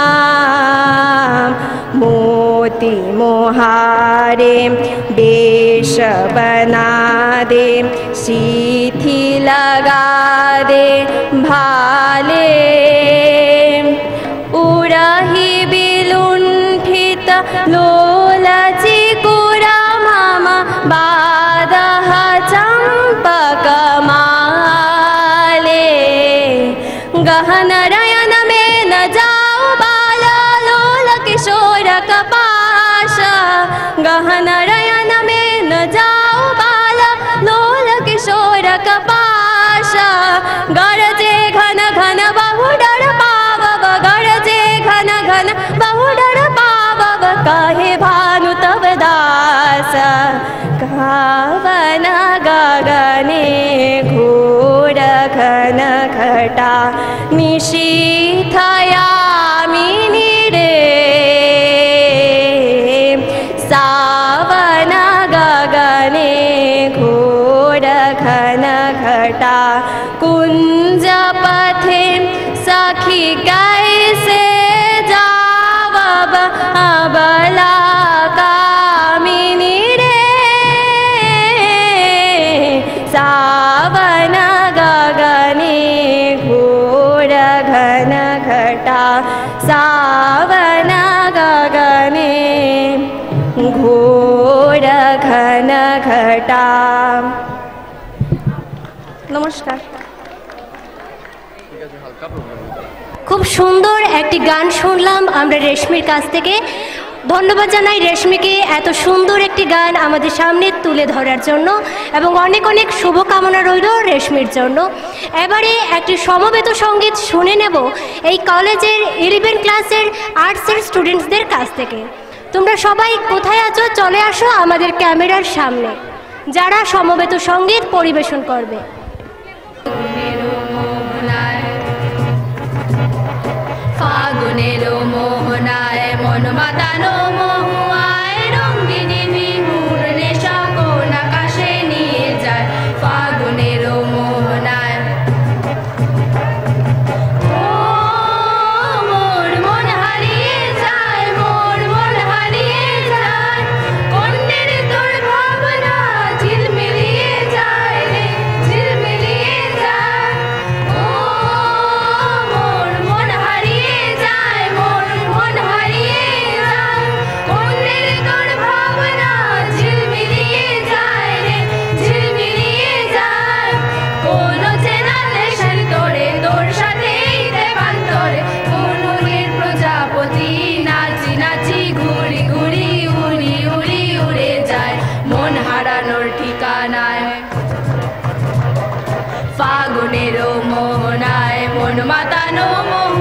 मोती मोहारे वेश बना दे सीथी लगा दे भाले उड़ही बिलुंठित लोल चिकुरा मामा बादह चंपक माले गहन रयन में न जाओ बाला लोल किशोर कपाश गहन रयन में न जाओ बाला लोल किशोर कपाश गरजे घन घन बहुडर पावव गरजे घन घन बहुडर पावव काहे भानु तव दास कावन गगने घोर घन घटा निशीथयामिनी रे सावन गगने घोर घन घटा कुंज पथे सखी कैसे जावब अबला कामिनी रे सावन गगने घोर घन घटा सावन गगने घोर घन घटा नमस्कार
খুব সুন্দর একটি গান শুনলাম আমরা রেশমির কাছ থেকে। ধন্যবাদ জানাই রেশমিকে এত সুন্দর একটি গান আমাদের সামনে তুলে ধরার জন্য এবং অনেক অনেক শুভকামনা রইল রেশমির জন্য। এবারে একটি সমবেত সঙ্গীত শুনে নেব এই কলেজের 11 ক্লাসের আর্টসের স্টুডেন্টসদের কাছ থেকে। তোমরা সবাই কোথায় আছো চলে আসো আমাদের ক্যামেরার সামনে যারা সমবেত সঙ্গীত পরিবেশন করবে।
ফাগুনেরো মোহনায় মন মাতানো মহুয়ায় রঙ্গিনী বিহুর নেশা কোন আকাশে নিয়ে যায় ফাগুনেরো মোহনায় ও মোর মন হারিয়ে যায় মোর মন হারিয়ে যায় কন্যের তোর ভাবনা ঝিলমিলিয়ে যায় রে ঝিলমিলিয়ে যায় ও মোর মন হারিয়ে যায় মোর মন হারিয়ে যায় কন্যের তোর ভাবনা ঝিলমিলিয়ে যায় রে ঝিলমিলিয়ে যায় কোন চেনা দেশের তোরে তোর সাথেই দেবান্তরে মনুরের প্রজাপতি নাচি নাচি ঘুরি ঘুরি উড়ি উড়ি উড়ে যায় মন হারানোর ঠিকানায় ফাগুনেরও মোহনায় মন মাতানো মোহ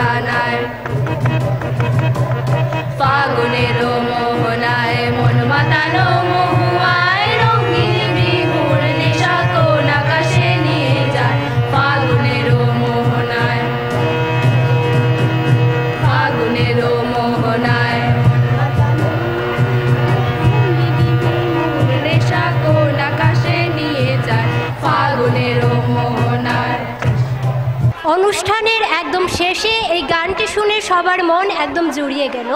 গানায় ফাগুনের মোহনায় মন মাতানো মহুয়ায় রঙিন বিহুর নেশা কোন আকাশে নিয়ে যায় ফাগুনের মোহনায় ফাগুনের মোহনায় নেশা কোন আকাশে নিয়ে যায় ফাগুনের মোহনায়।
অনুষ্ঠানের একদম শেষে এই গানটি শুনে সবার মন একদম জুড়িয়ে গেল।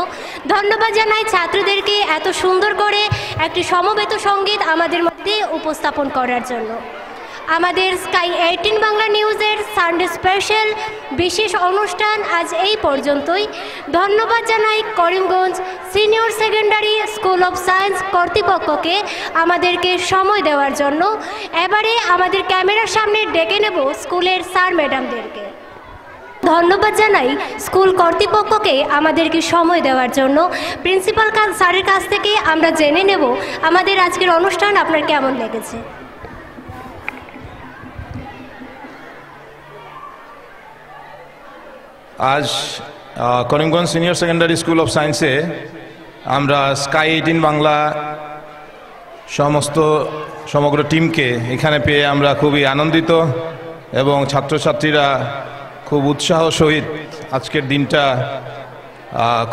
ধন্যবাদ জানাই ছাত্রদেরকে এত সুন্দর করে একটি সমবেত সঙ্গীত আমাদের মধ্যে উপস্থাপন করার জন্য। আমাদের স্কাই 18 বাংলা নিউজের সানডে স্পেশাল বিশেষ অনুষ্ঠান আজ এই পর্যন্তই। ধন্যবাদ জানাই Karimganj senior secondary school of science কর্তৃপক্ষকে আমাদেরকে সময় দেওয়ার জন্য। এবারে আমাদের ক্যামেরার সামনে ডেকে নেব স্কুলের স্যার ম্যাডামদেরকে। ধন্যবাদ জানাই স্কুল কর্তৃপক্ষকে আমাদেরকে সময় দেওয়ার জন্য। প্রিন্সিপাল স্যারের কাছ থেকে আমরা জেনে নেব আমাদের আজকের অনুষ্ঠান আপনার কেমন লেগেছে।
আজ Karimganj senior secondary school of সায়েন্সে আমরা স্কাই 18 বাংলা সমগ্র টিমকে এখানে পেয়ে আমরা খুবই আনন্দিত এবং ছাত্রছাত্রীরা খুব উৎসাহ সহিত আজকের দিনটা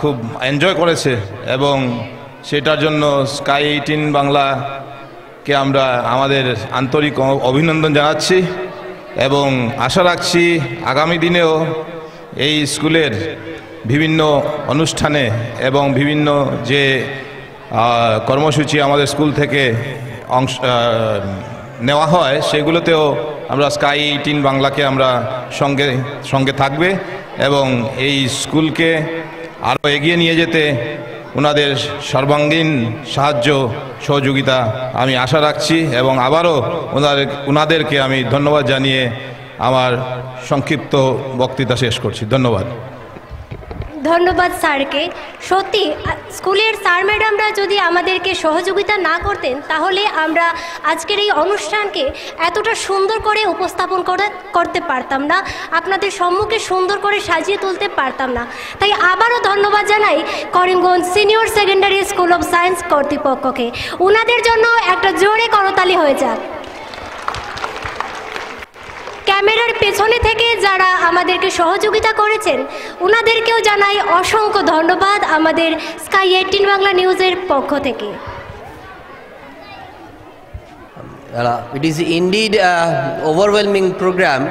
খুব এনজয় করেছে এবং সেটার জন্য স্কাই 18 বাংলাকে আমরা আমাদের আন্তরিক অভিনন্দন জানাচ্ছি এবং আশা রাখছি আগামী দিনেও এই স্কুলের বিভিন্ন অনুষ্ঠানে এবং বিভিন্ন যে কর্মসূচি আমাদের স্কুল থেকে নেওয়া হয় সেগুলোতেও আমরা স্কাই 18 বাংলাকে আমরা সঙ্গে থাকবে এবং এই স্কুলকে আরও এগিয়ে নিয়ে যেতে ওনাদের সর্বাঙ্গীন সাহায্য সহযোগিতা আমি আশা রাখছি এবং আবারও ওনাদেরকে আমি ধন্যবাদ জানিয়ে আমার সংক্ষিপ্ত বক্তৃতা শেষ করছি। ধন্যবাদ।
ধন্যবাদ স্যারকে। সত্যি স্কুলের স্যার ম্যাডামরা যদি আমাদেরকে সহযোগিতা না করতেন তাহলে আমরা আজকের এই অনুষ্ঠানকে এতটা সুন্দর করে উপস্থাপন করতে পারতাম না, আপনাদের সম্মুখে সুন্দর করে সাজিয়ে তুলতে পারতাম না। তাই আবারও ধন্যবাদ জানাই Karimganj senior secondary school of science কর্তৃপক্ষকে। ওনাদের জন্য একটা জোরে করতালি হয়ে যাক। ক্যামেরার পেছনে থেকে যারা আমাদেরকে সহযোগিতা করেছেন ওনাদেরকেও জানাই অসংখ্য ধন্যবাদ আমাদের স্কাই 18 বাংলা নিউজের পক্ষ থেকে।
It is indeed an overwhelming program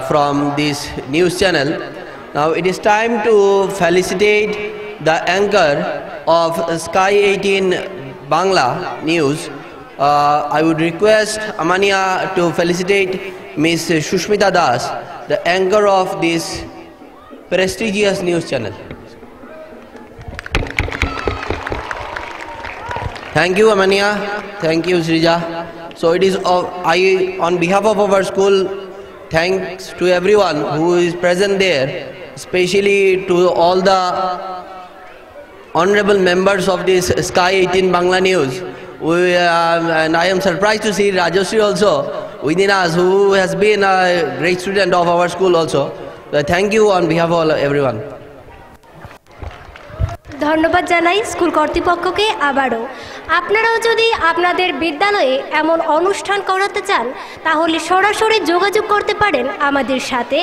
from this news channel. Now it is time to felicitate the anchor of Sky 18 Bangla News. I would request Amania to felicitate Ms. Shushmita Das, the anchor of this prestigious news channel. Thank you, Amania. Thank you, Srija. So it is, on behalf of our school, thanks to everyone who is present there, especially to all the honorable members of this Sky 18 Bangla News. And I am surprised to see Rajashri also within us, who has been a great student of our school also. So thank you on behalf of everyone.
ধন্যবাদ জানাই school কর্তৃপক্ষকে আবারও। আপনারাও যদি আপনাদের বিদ্যালয়ে এমন অনুষ্ঠান করাতে চান তাহলে সরাসরি যোগাযোগ করতে পারেন আমাদের সাথে।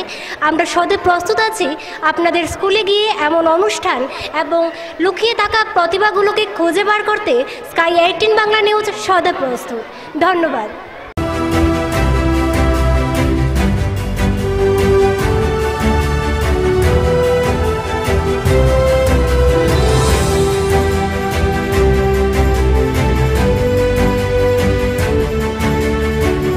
আমরা সদয় প্রস্তুত আছি আপনাদের স্কুলে গিয়ে এমন অনুষ্ঠান এবং লুকিয়ে থাকা প্রতিভাগুলোকে খুঁজে বার করতে স্কাই 18 বাংলা নিউজ সদয় প্রস্তুত। ধন্যবাদ।